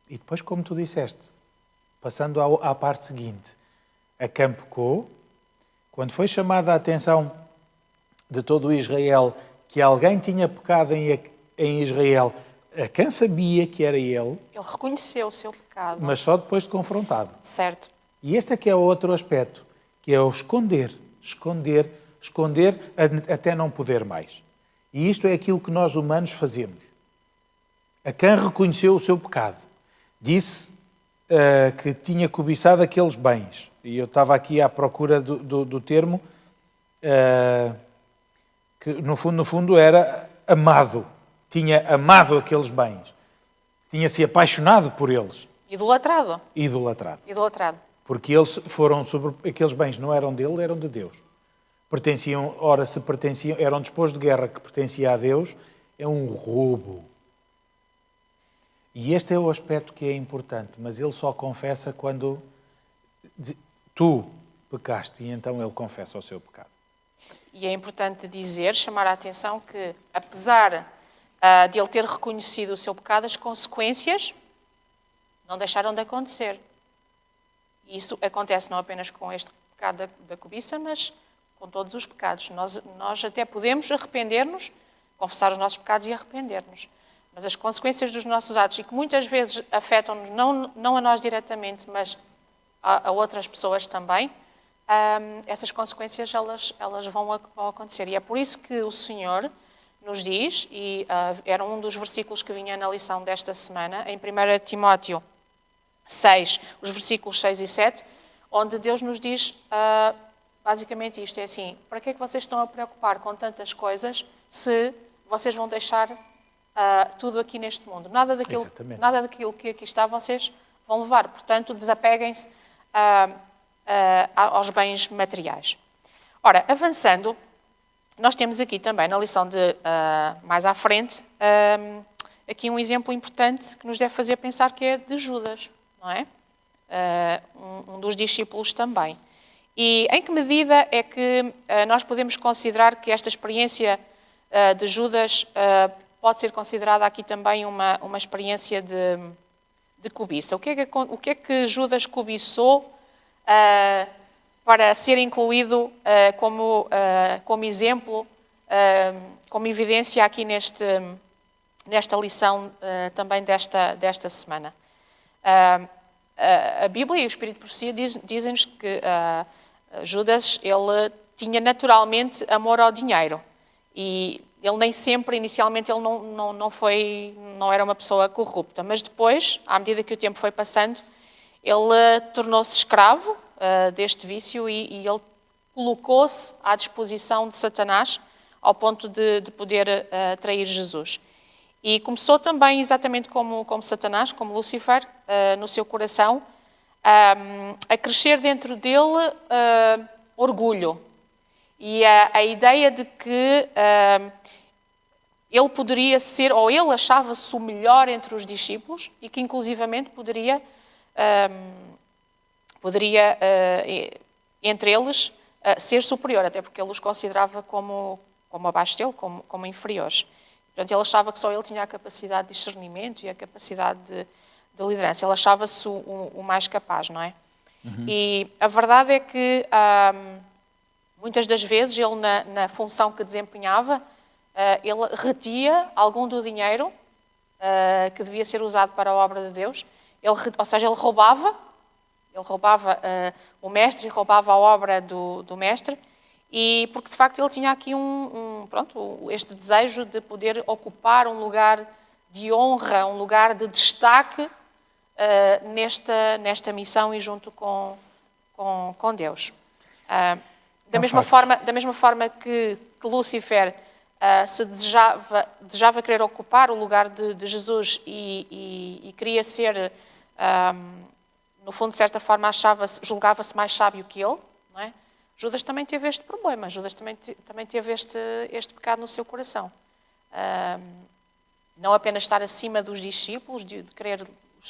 Speaker 2: E depois, como tu disseste, passando à parte seguinte, Acã pecou, quando foi chamada a atenção de todo o Israel que alguém tinha pecado em Israel, Acã sabia que era ele,
Speaker 1: Ele reconheceu o seu pecado.
Speaker 2: mas só depois de confrontado.
Speaker 1: Certo.
Speaker 2: E este é que é o outro aspecto, que é o esconder até não poder mais. E isto é aquilo que nós humanos fazemos. Acã reconheceu o seu pecado. Disse que tinha cobiçado aqueles bens. E eu estava aqui à procura do termo, que no fundo era amado. Tinha amado aqueles bens. Tinha-se apaixonado por eles.
Speaker 1: Idolatrado.
Speaker 2: Idolatrado. Porque eles aqueles bens não eram dele, eram de Deus. Eram despojos de guerra que pertencia a Deus, é um roubo. E este é o aspecto que é importante, mas ele só confessa quando tu pecaste, e então ele confessa o seu pecado.
Speaker 1: E é importante dizer, chamar a atenção que, apesar de ele ter reconhecido o seu pecado, as consequências não deixaram de acontecer. Isso acontece não apenas com este pecado da cobiça, mas com todos os pecados. Nós até podemos arrepender-nos, confessar os nossos pecados e arrepender-nos. Mas as consequências dos nossos atos, e que muitas vezes afetam-nos, não a nós diretamente, mas a outras pessoas também, essas consequências elas vão acontecer. E é por isso que o Senhor nos diz, e era um dos versículos que vinha na lição desta semana, em 1 Timóteo 6, os versículos 6 e 7, onde Deus nos diz basicamente isto, é assim, para que é que vocês estão a preocupar com tantas coisas se vocês vão deixar tudo aqui neste mundo? Nada daquilo que aqui está vocês vão levar. Portanto, desapeguem-se aos bens materiais. Ora, avançando, nós temos aqui também, na lição de mais à frente, aqui um exemplo importante que nos deve fazer pensar, que é de Judas, não é? Um dos discípulos também. E em que medida é que nós podemos considerar que esta experiência de Judas pode ser considerada aqui também uma experiência de cobiça? O que é que Judas cobiçou para ser incluído como exemplo, como evidência aqui nesta lição também desta semana? A Bíblia e o Espírito de Profecia dizem-nos que Judas, ele tinha naturalmente amor ao dinheiro. E ele nem sempre, inicialmente, ele não era uma pessoa corrupta. Mas depois, à medida que o tempo foi passando, ele tornou-se escravo deste vício e ele colocou-se à disposição de Satanás ao ponto de poder trair Jesus. E começou também, exatamente como Satanás, como Lúcifer, no seu coração, a crescer dentro dele orgulho. E a ideia de que ele poderia ser, ou ele achava-se o melhor entre os discípulos e que inclusivamente poderia entre eles ser superior, até porque ele os considerava como abaixo dele, como inferiores. Portanto, ele achava que só ele tinha a capacidade de discernimento e a capacidade de liderança. Ele achava-se o mais capaz, não é? Uhum. E a verdade é que muitas das vezes ele, na função que desempenhava, ele retia algum do dinheiro que devia ser usado para a obra de Deus. Ou seja, ele roubava o mestre e roubava a obra do mestre, e porque de facto ele tinha aqui este desejo de poder ocupar um lugar de honra, um lugar de destaque nesta missão e junto com Deus. Da mesma forma que Lúcifer se desejava querer ocupar o lugar de Jesus e queria ser, no fundo, de certa forma, julgava-se mais sábio que ele, não é? Judas também teve este problema, Judas também teve este pecado no seu coração. Não apenas estar acima dos discípulos, de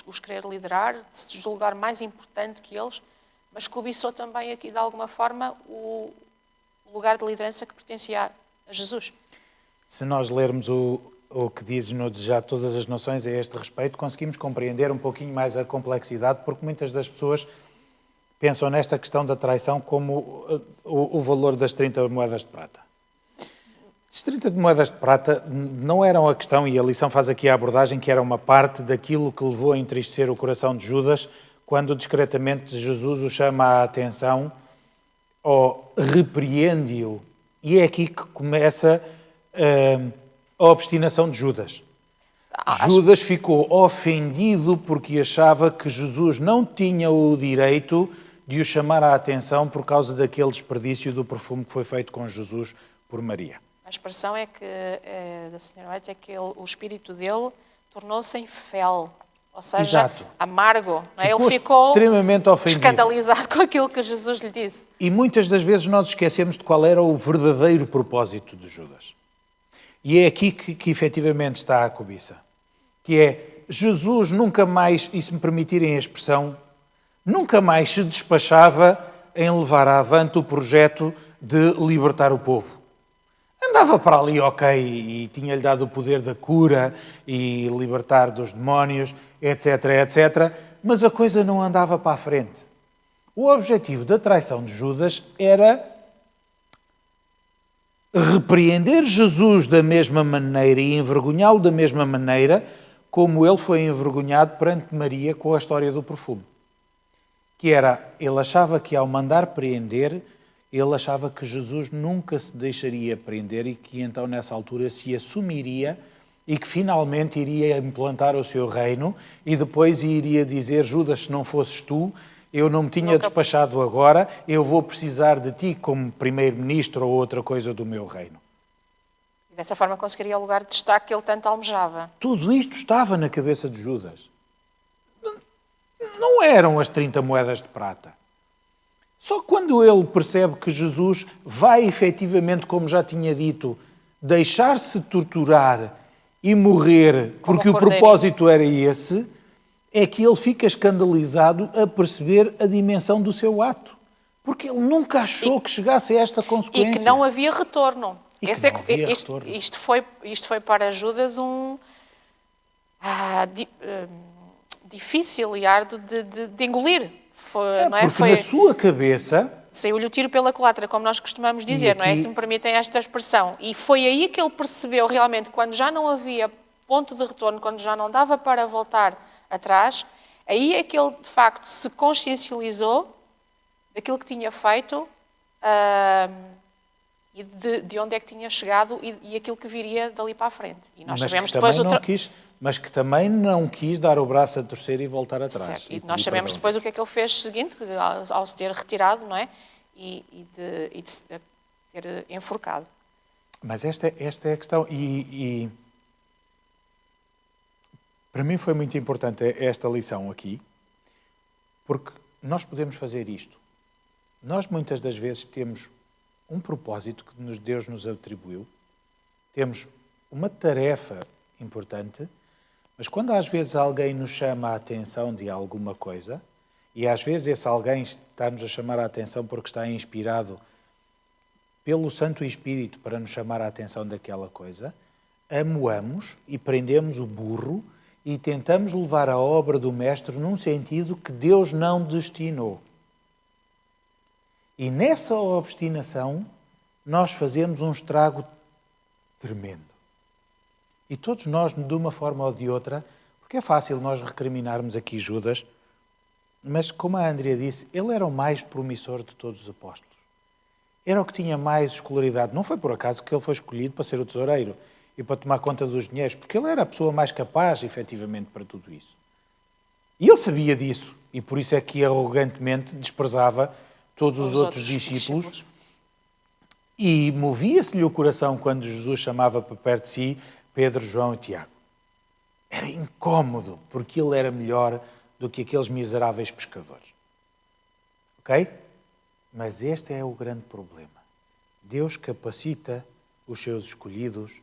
Speaker 1: os querer liderar, de se julgar mais importante que eles, mas cobiçou também aqui, de alguma forma, o lugar de liderança que pertencia a Jesus.
Speaker 2: Se nós lermos o que diz no Já Todas as Nações a este respeito, conseguimos compreender um pouquinho mais a complexidade, porque muitas das pessoas pensam nesta questão da traição como o valor das 30 moedas de prata. As 30 moedas de prata não eram a questão, e a lição faz aqui a abordagem, que era uma parte daquilo que levou a entristecer o coração de Judas, quando discretamente Jesus o chama a atenção ou repreende-o. E é aqui que começa a obstinação de Judas. Judas ficou ofendido porque achava que Jesus não tinha o direito de o chamar a atenção por causa daquele desperdício do perfume que foi feito com Jesus por Maria.
Speaker 1: A expressão é que, da Sra. White, é que o espírito dele tornou-se em fel, ou seja,
Speaker 2: Exato.
Speaker 1: Amargo.
Speaker 2: Ficou
Speaker 1: Ele ficou
Speaker 2: extremamente ofendido,
Speaker 1: escandalizado com aquilo que Jesus lhe disse.
Speaker 2: E muitas das vezes nós esquecemos de qual era o verdadeiro propósito de Judas. E é aqui que efetivamente está a cobiça. Que é, Jesus nunca mais, e se me permitirem a expressão, nunca mais se despachava em levar avante o projeto de libertar o povo. Andava para ali, ok, e tinha-lhe dado o poder da cura e libertar dos demónios, etc, etc, mas a coisa não andava para a frente. O objetivo da traição de Judas era repreender Jesus da mesma maneira e envergonhá-lo da mesma maneira como ele foi envergonhado perante Maria com a história do perfume. Que era, ele achava que ao mandar prender, ele achava que Jesus nunca se deixaria prender e que então nessa altura se assumiria e que finalmente iria implantar o seu reino e depois iria dizer, Judas, se não fosses tu, eu não me tinha despachado agora, eu vou precisar de ti como primeiro-ministro ou outra coisa do meu reino.
Speaker 1: E dessa forma conseguiria o lugar de destaque que ele tanto almejava.
Speaker 2: Tudo isto estava na cabeça de Judas. Não eram as 30 moedas de prata. Só quando ele percebe que Jesus vai efetivamente, como já tinha dito, deixar-se torturar e morrer, porque o propósito era esse, é que ele fica escandalizado a perceber a dimensão do seu ato. Porque ele nunca achou que chegasse a esta consequência.
Speaker 1: E que não havia retorno.
Speaker 2: Isto
Speaker 1: foi para Judas difícil e árduo de engolir.
Speaker 2: Porque na sua cabeça...
Speaker 1: Saiu-lhe o tiro pela culatra, como nós costumamos dizer, aqui... não é? Se me permitem esta expressão. E foi aí que ele percebeu realmente, quando já não havia ponto de retorno, quando já não dava para voltar atrás, aí é que ele, de facto, se consciencializou daquilo que tinha feito e de onde é que tinha chegado e aquilo que viria dali para a frente. E nós sabemos depois
Speaker 2: mas que também não quis dar o braço a torcer e voltar atrás.
Speaker 1: Certo. E nós sabemos depois o que é que ele fez seguinte, ao se ter retirado, não é? E de se ter enforcado.
Speaker 2: Mas esta é a questão. E para mim foi muito importante esta lição aqui, porque nós podemos fazer isto. Nós muitas das vezes temos um propósito que Deus nos atribuiu, temos uma tarefa importante, mas quando às vezes alguém nos chama a atenção de alguma coisa, e às vezes esse alguém está-nos a chamar a atenção porque está inspirado pelo Santo Espírito para nos chamar a atenção daquela coisa, amoamos e prendemos o burro e tentamos levar a obra do Mestre num sentido que Deus não destinou. E nessa obstinação nós fazemos um estrago tremendo. E todos nós, de uma forma ou de outra, porque é fácil nós recriminarmos aqui Judas, mas como a Andrea disse, ele era o mais promissor de todos os apóstolos. Era o que tinha mais escolaridade. Não foi por acaso que ele foi escolhido para ser o tesoureiro e para tomar conta dos dinheiros, porque ele era a pessoa mais capaz, efetivamente, para tudo isso. E ele sabia disso, e por isso é que arrogantemente desprezava todos os outros discípulos. E movia-se-lhe o coração quando Jesus chamava para perto de si Pedro, João e Tiago. Era incómodo, porque ele era melhor do que aqueles miseráveis pescadores. Ok? Mas este é o grande problema. Deus capacita os seus escolhidos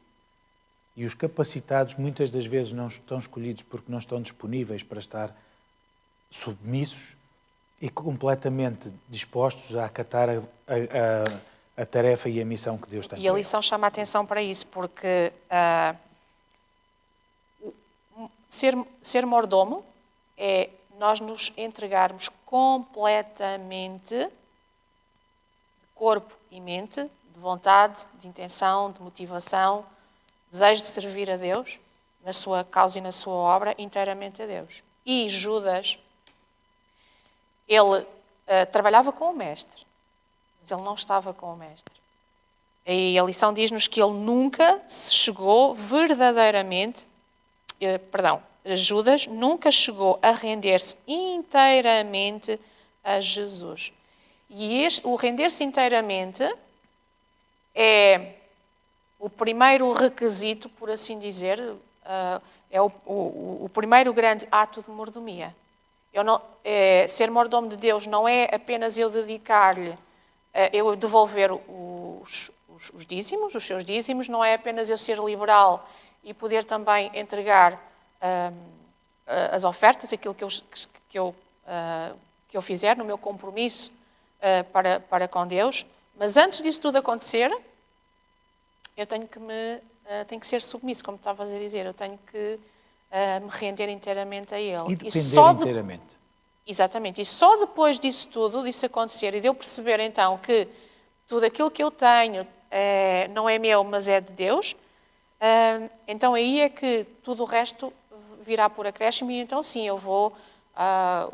Speaker 2: e os capacitados muitas das vezes não estão escolhidos porque não estão disponíveis para estar submissos e completamente dispostos a acatar a tarefa e a missão que Deus tem
Speaker 1: E
Speaker 2: para
Speaker 1: a
Speaker 2: eles.
Speaker 1: lição chama a atenção para isso, porque ser mordomo é nós nos entregarmos completamente de corpo e mente, de vontade, de intenção, de motivação, desejo de servir a Deus, na sua causa e na sua obra, inteiramente a Deus. E Judas, ele trabalhava com o mestre, mas ele não estava com o mestre. E a lição diz-nos que ele nunca se chegou verdadeiramente, Judas nunca chegou a render-se inteiramente a Jesus. E o render-se inteiramente é o primeiro requisito, por assim dizer, é o primeiro grande ato de mordomia. Ser mordomo de Deus não é apenas eu dedicar-lhe, eu devolver os dízimos, os seus dízimos, não é apenas eu ser liberal e poder também entregar as ofertas, aquilo que eu fizer no meu compromisso para com Deus, mas antes disso tudo acontecer, eu tenho que ser submisso, como estavas a dizer, eu tenho que me render inteiramente a Ele.
Speaker 2: E depender inteiramente.
Speaker 1: Exatamente, e só depois disso tudo, disso acontecer, e de eu perceber então que tudo aquilo que eu tenho não é meu, mas é de Deus, então aí é que tudo o resto virá por acréscimo e então sim, eu vou a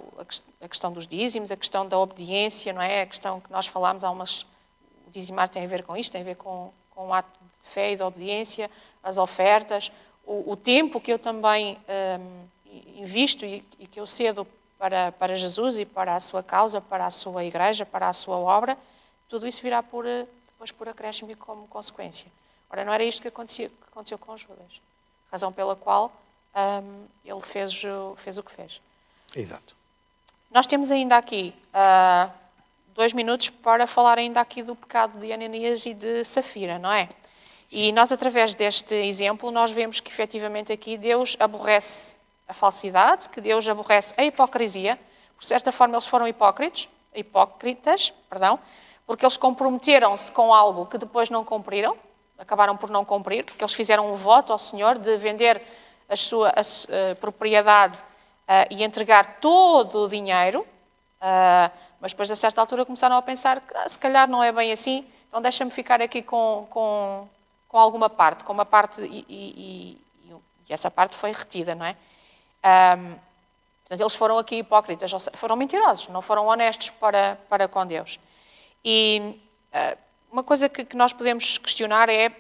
Speaker 1: questão dos dízimos, a questão da obediência, não é? A questão que nós falámos, o dizimar tem a ver com isto, tem a ver com o ato de fé e de obediência, as ofertas, o tempo que eu também invisto e que eu cedo para Jesus e para a sua causa, para a sua igreja, para a sua obra, tudo isso virá depois por acréscimo e como consequência. Ora, não era isto que aconteceu com Judas, razão pela qual ele fez o que fez.
Speaker 2: Exato.
Speaker 1: Nós temos ainda aqui 2 minutos para falar ainda aqui do pecado de Ananias e de Safira, não é? Sim. E nós, através deste exemplo, nós vemos que, efetivamente, aqui Deus aborrece a falsidade, que Deus aborrece a hipocrisia. Por certa forma, eles foram hipócritas, porque eles comprometeram-se com algo que depois não cumpriram, acabaram por não cumprir, porque eles fizeram um voto ao Senhor de vender a sua propriedade e entregar todo o dinheiro, mas depois, a certa altura, começaram a pensar que se calhar não é bem assim, então deixa-me ficar aqui com alguma parte, com uma parte, e essa parte foi retida, não é? Portanto, eles foram aqui hipócritas, ou seja, foram mentirosos, não foram honestos para com Deus. E uma coisa que nós podemos questionar é,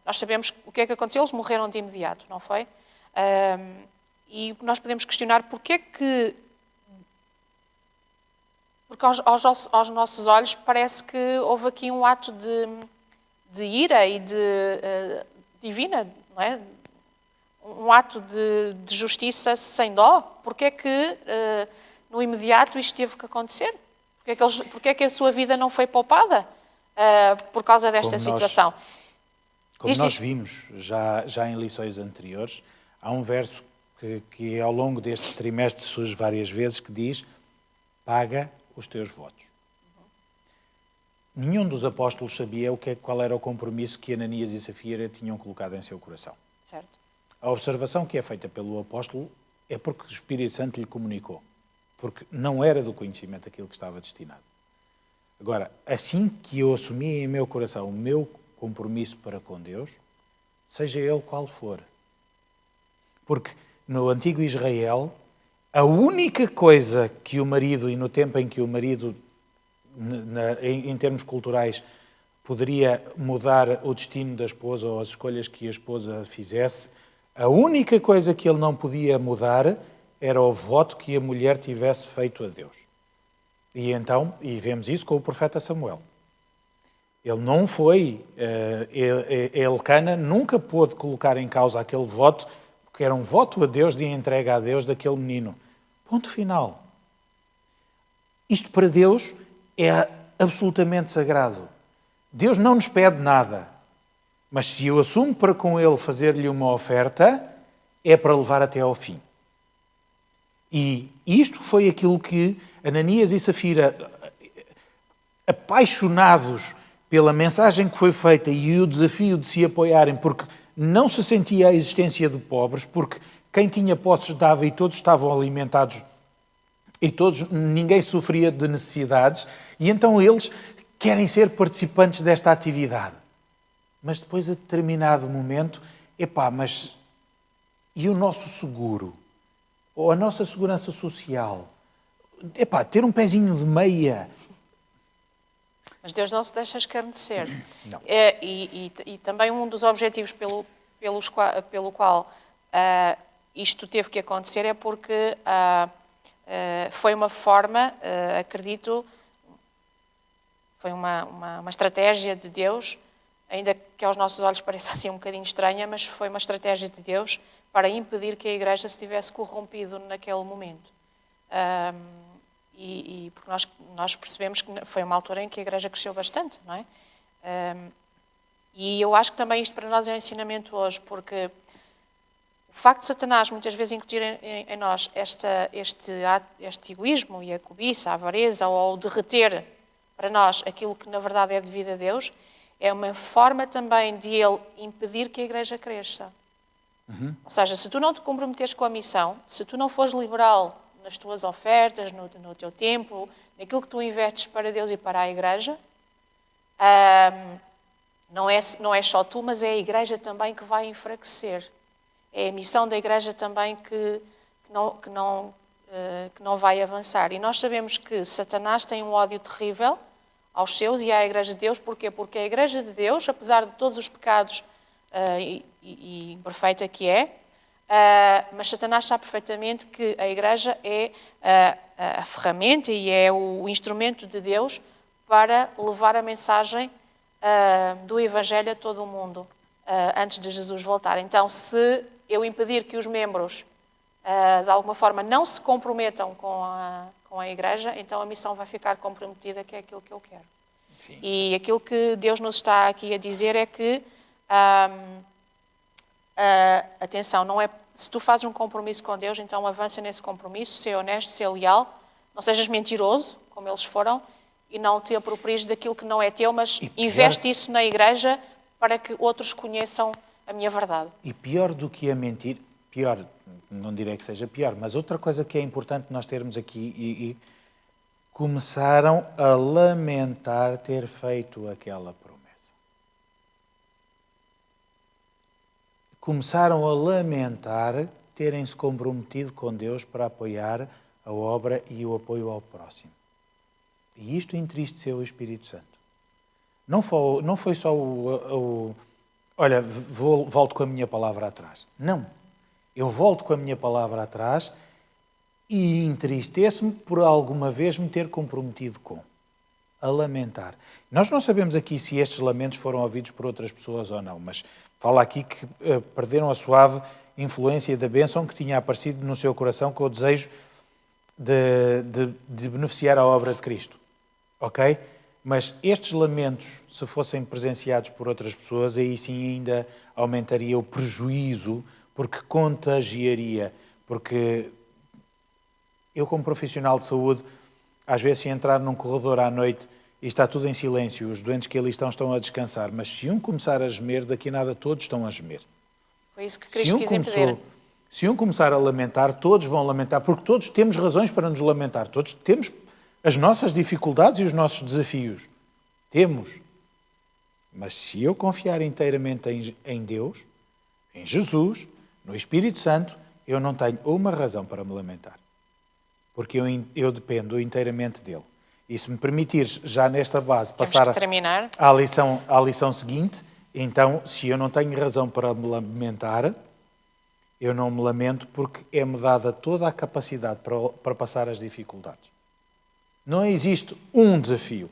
Speaker 1: nós sabemos o que é que aconteceu, eles morreram de imediato, não foi? E nós podemos questionar porque aos nossos olhos parece que houve aqui um ato de ira e divina, não é? Um ato de justiça sem dó. Porque é que no imediato isto teve que acontecer? Porque é que a sua vida não foi poupada por causa desta situação?
Speaker 2: Como nós vimos já em lições anteriores, há um verso que ao longo deste trimestre surge várias vezes, que diz: paga os teus votos. Nenhum dos apóstolos sabia qual era o compromisso que Ananias e Safira tinham colocado em seu coração.
Speaker 1: Certo.
Speaker 2: A observação que é feita pelo apóstolo é porque o Espírito Santo lhe comunicou, porque não era do conhecimento aquilo que estava destinado. Agora, assim que eu assumi em meu coração o meu compromisso para com Deus, seja ele qual for, porque no antigo Israel, a única coisa que o marido, e no tempo em que o marido, em termos culturais, poderia mudar o destino da esposa ou as escolhas que a esposa fizesse, a única coisa que ele não podia mudar era o voto que a mulher tivesse feito a Deus. E vemos isso com o profeta Samuel. Ele não foi, Elcana nunca pôde colocar em causa aquele voto, porque era um voto a Deus de entrega a Deus daquele menino. Ponto final. Isto para Deus é absolutamente sagrado. Deus não nos pede nada, mas se eu assumo para com Ele fazer-lhe uma oferta, é para levar até ao fim. E isto foi aquilo que Ananias e Safira, apaixonados pela mensagem que foi feita e o desafio de se apoiarem, porque não se sentia a existência de pobres, porque quem tinha posses dava e todos estavam alimentados e ninguém sofria de necessidades, e então eles querem ser participantes desta atividade. Mas depois, a determinado momento, mas e o nosso seguro? Ou a nossa segurança social? Ter um pezinho de meia.
Speaker 1: Mas Deus não se deixa escarnecer.
Speaker 2: Não.
Speaker 1: E também um dos objetivos pelo qual isto teve que acontecer é porque foi uma forma, acredito, foi uma estratégia de Deus, ainda que aos nossos olhos pareça assim um bocadinho estranha, mas foi uma estratégia de Deus para impedir que a Igreja se tivesse corrompido naquele momento. Porque nós percebemos que foi uma altura em que a Igreja cresceu bastante, não é? E eu acho que também isto para nós é um ensinamento hoje, porque o facto de Satanás muitas vezes incutir em nós este egoísmo e a cobiça, a avareza, ou derreter para nós aquilo que na verdade é devido a Deus, é uma forma também de ele impedir que a Igreja cresça. Ou seja, se tu não te comprometeres com a missão, se tu não fores liberal nas tuas ofertas, no teu tempo, naquilo que tu investes para Deus e para a Igreja, não é só tu, mas é a Igreja também que vai enfraquecer. É a missão da Igreja também que não vai avançar. E nós sabemos que Satanás tem um ódio terrível aos seus e à Igreja de Deus. Porquê? Porque a Igreja de Deus, apesar de todos os pecados e imperfeita que é, mas Satanás sabe perfeitamente que a Igreja é a ferramenta e é o instrumento de Deus para levar a mensagem do Evangelho a todo o mundo, antes de Jesus voltar. Então, se eu impedir que os membros, de alguma forma, não se comprometam com a Igreja, então a missão vai ficar comprometida, que é aquilo que eu quero. Sim. E aquilo que Deus nos está aqui a dizer é que atenção, não é, se tu fazes um compromisso com Deus, então avança nesse compromisso, ser honesto, ser leal, não sejas mentiroso, como eles foram, e não te apropries daquilo que não é teu, mas investe isso na Igreja para que outros conheçam a minha verdade.
Speaker 2: E pior do que a mentir, pior, não direi que seja pior, mas outra coisa que é importante nós termos aqui, e começaram a lamentar ter feito aquela promessa. Começaram a lamentar terem-se comprometido com Deus para apoiar a obra e o apoio ao próximo. E isto entristeceu o Espírito Santo. Não foi só olha, volto com a minha palavra atrás. Não. Eu volto com a minha palavra atrás e entristeço-me por alguma vez me ter comprometido com. A lamentar. Nós não sabemos aqui se estes lamentos foram ouvidos por outras pessoas ou não, mas fala aqui que perderam a suave influência da bênção que tinha aparecido no seu coração com o desejo de beneficiar a obra de Cristo. Ok? Mas estes lamentos, se fossem presenciados por outras pessoas, aí sim ainda aumentaria o prejuízo, porque contagiaria. Porque eu, como profissional de saúde, às vezes, se entrar num corredor à noite e está tudo em silêncio, os doentes que ali estão a descansar, mas se um começar a gemer, daqui a nada todos estão a gemer.
Speaker 1: Foi isso que Cristo quis impedir.
Speaker 2: Se um começar a lamentar, todos vão lamentar, porque todos temos razões para nos lamentar, todos temos as nossas dificuldades e os nossos desafios. Temos. Mas se eu confiar inteiramente em Deus, em Jesus, no Espírito Santo, eu não tenho uma razão para me lamentar. Porque eu dependo inteiramente dele. E se me permitires, já nesta base, passar à lição seguinte, então, se eu não tenho razão para me lamentar, eu não me lamento porque é-me dada toda a capacidade para passar as dificuldades. Não existe um desafio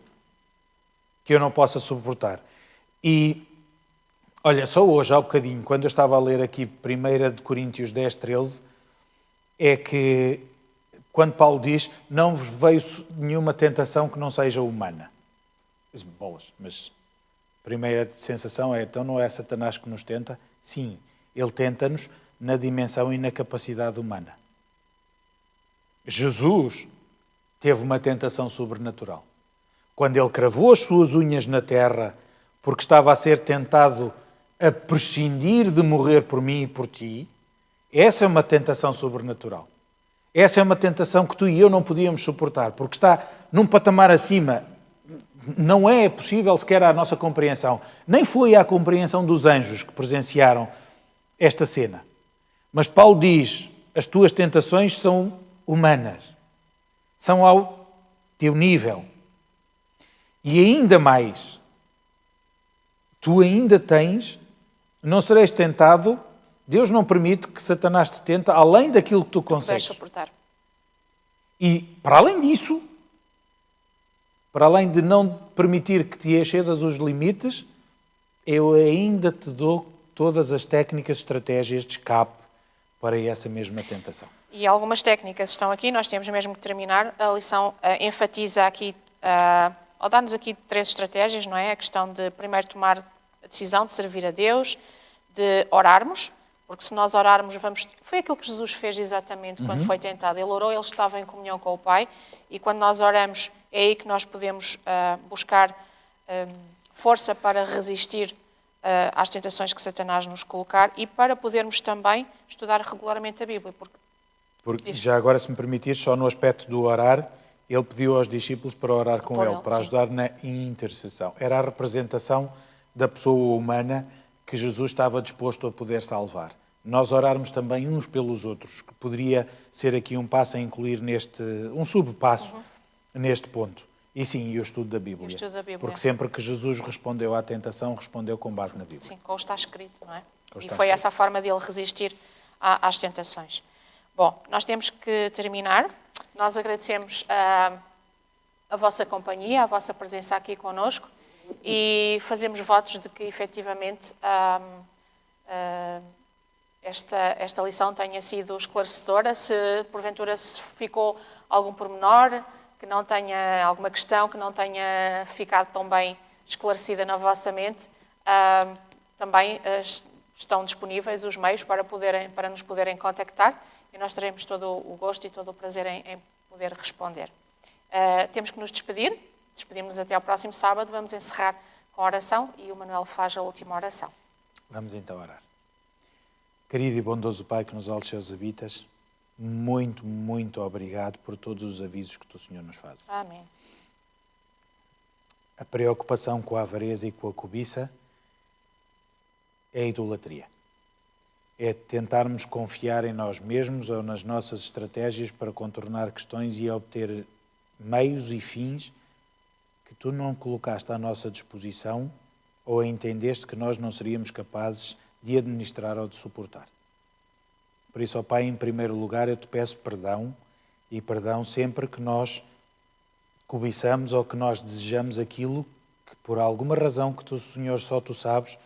Speaker 2: que eu não possa suportar. E, olha, só hoje, há bocadinho, quando eu estava a ler aqui 1 Coríntios 10, 13, é que quando Paulo diz, não vos veio nenhuma tentação que não seja humana. Bolas, mas a primeira sensação é, então não é Satanás que nos tenta? Sim, ele tenta-nos na dimensão e na capacidade humana. Jesus teve uma tentação sobrenatural. Quando ele cravou as suas unhas na terra, porque estava a ser tentado a prescindir de morrer por mim e por ti, essa é uma tentação sobrenatural. Essa é uma tentação que tu e eu não podíamos suportar, porque está num patamar acima. Não é possível sequer à nossa compreensão. Nem foi à compreensão dos anjos que presenciaram esta cena. Mas Paulo diz, as tuas tentações são humanas. São ao teu nível. E ainda mais, tu ainda tens, não sereis tentado, Deus não permite que Satanás te tente além daquilo que tu consegues.
Speaker 1: Suportar.
Speaker 2: E, para além disso, para além de não permitir que te excedas os limites, eu ainda te dou todas as técnicas, estratégias de escape para essa mesma tentação.
Speaker 1: E algumas técnicas estão aqui, nós temos mesmo que terminar. A lição enfatiza aqui, ou dá-nos aqui 3 estratégias, não é? A questão de primeiro tomar a decisão de servir a Deus, de orarmos, porque se nós orarmos, foi aquilo que Jesus fez exatamente quando foi tentado. Ele orou, ele estava em comunhão com o Pai, e quando nós oramos, é aí que nós podemos buscar força para resistir às tentações que Satanás nos colocar e para podermos também estudar regularmente a Bíblia.
Speaker 2: Porque já agora, se me permitires, só no aspecto do orar, ele pediu aos discípulos para orar com ele, para ajudar na intercessão. Era a representação da pessoa humana que Jesus estava disposto a poder salvar. Nós orarmos também uns pelos outros, que poderia ser aqui um passo a incluir um subpasso neste ponto. E sim, e o estudo da Bíblia. Porque sempre que Jesus respondeu à tentação, respondeu com base na Bíblia.
Speaker 1: Sim, como está escrito, não é? E foi essa a forma dele resistir às tentações. Bom, nós temos que terminar. Nós agradecemos a vossa companhia, a vossa presença aqui connosco e fazemos votos de que, efetivamente, esta lição tenha sido esclarecedora. Se, porventura, se ficou algum pormenor, que não tenha alguma questão, que não tenha ficado tão bem esclarecida na vossa mente, também estão disponíveis os meios para nos poderem contactar e nós teremos todo o gosto e todo o prazer em poder responder. Temos que nos despedir. Despedimos até ao próximo sábado. Vamos encerrar com a oração e o Manuel faz a última oração.
Speaker 2: Vamos então orar. Querido e bondoso Pai que nos altos céus habitas, muito, muito obrigado por todos os avisos que tu, Senhor, nos fazes.
Speaker 1: Amém.
Speaker 2: A preocupação com a avareza e com a cobiça é a idolatria. É tentarmos confiar em nós mesmos ou nas nossas estratégias para contornar questões e obter meios e fins que tu não colocaste à nossa disposição ou entendeste que nós não seríamos capazes de administrar ou de suportar. Por isso, ó Pai, em primeiro lugar, eu te peço perdão, e perdão sempre que nós cobiçamos ou que nós desejamos aquilo que, por alguma razão que tu, Senhor, só tu sabes,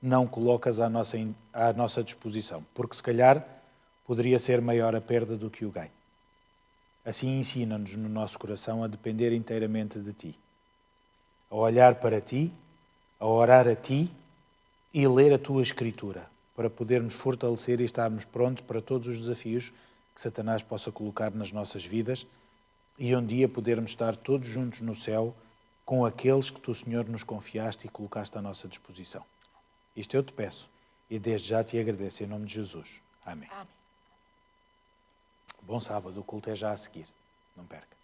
Speaker 2: não colocas à nossa disposição. Porque, se calhar, poderia ser maior a perda do que o ganho. Assim, ensina-nos no nosso coração a depender inteiramente de Ti, a olhar para Ti, a orar a Ti e ler a Tua Escritura, para podermos fortalecer e estarmos prontos para todos os desafios que Satanás possa colocar nas nossas vidas e um dia podermos estar todos juntos no céu com aqueles que tu, Senhor, nos confiaste e colocaste à nossa disposição. Isto eu te peço e desde já te agradeço em nome de Jesus. Amém.
Speaker 1: Amém.
Speaker 2: Bom sábado, o culto é já a seguir. Não perca.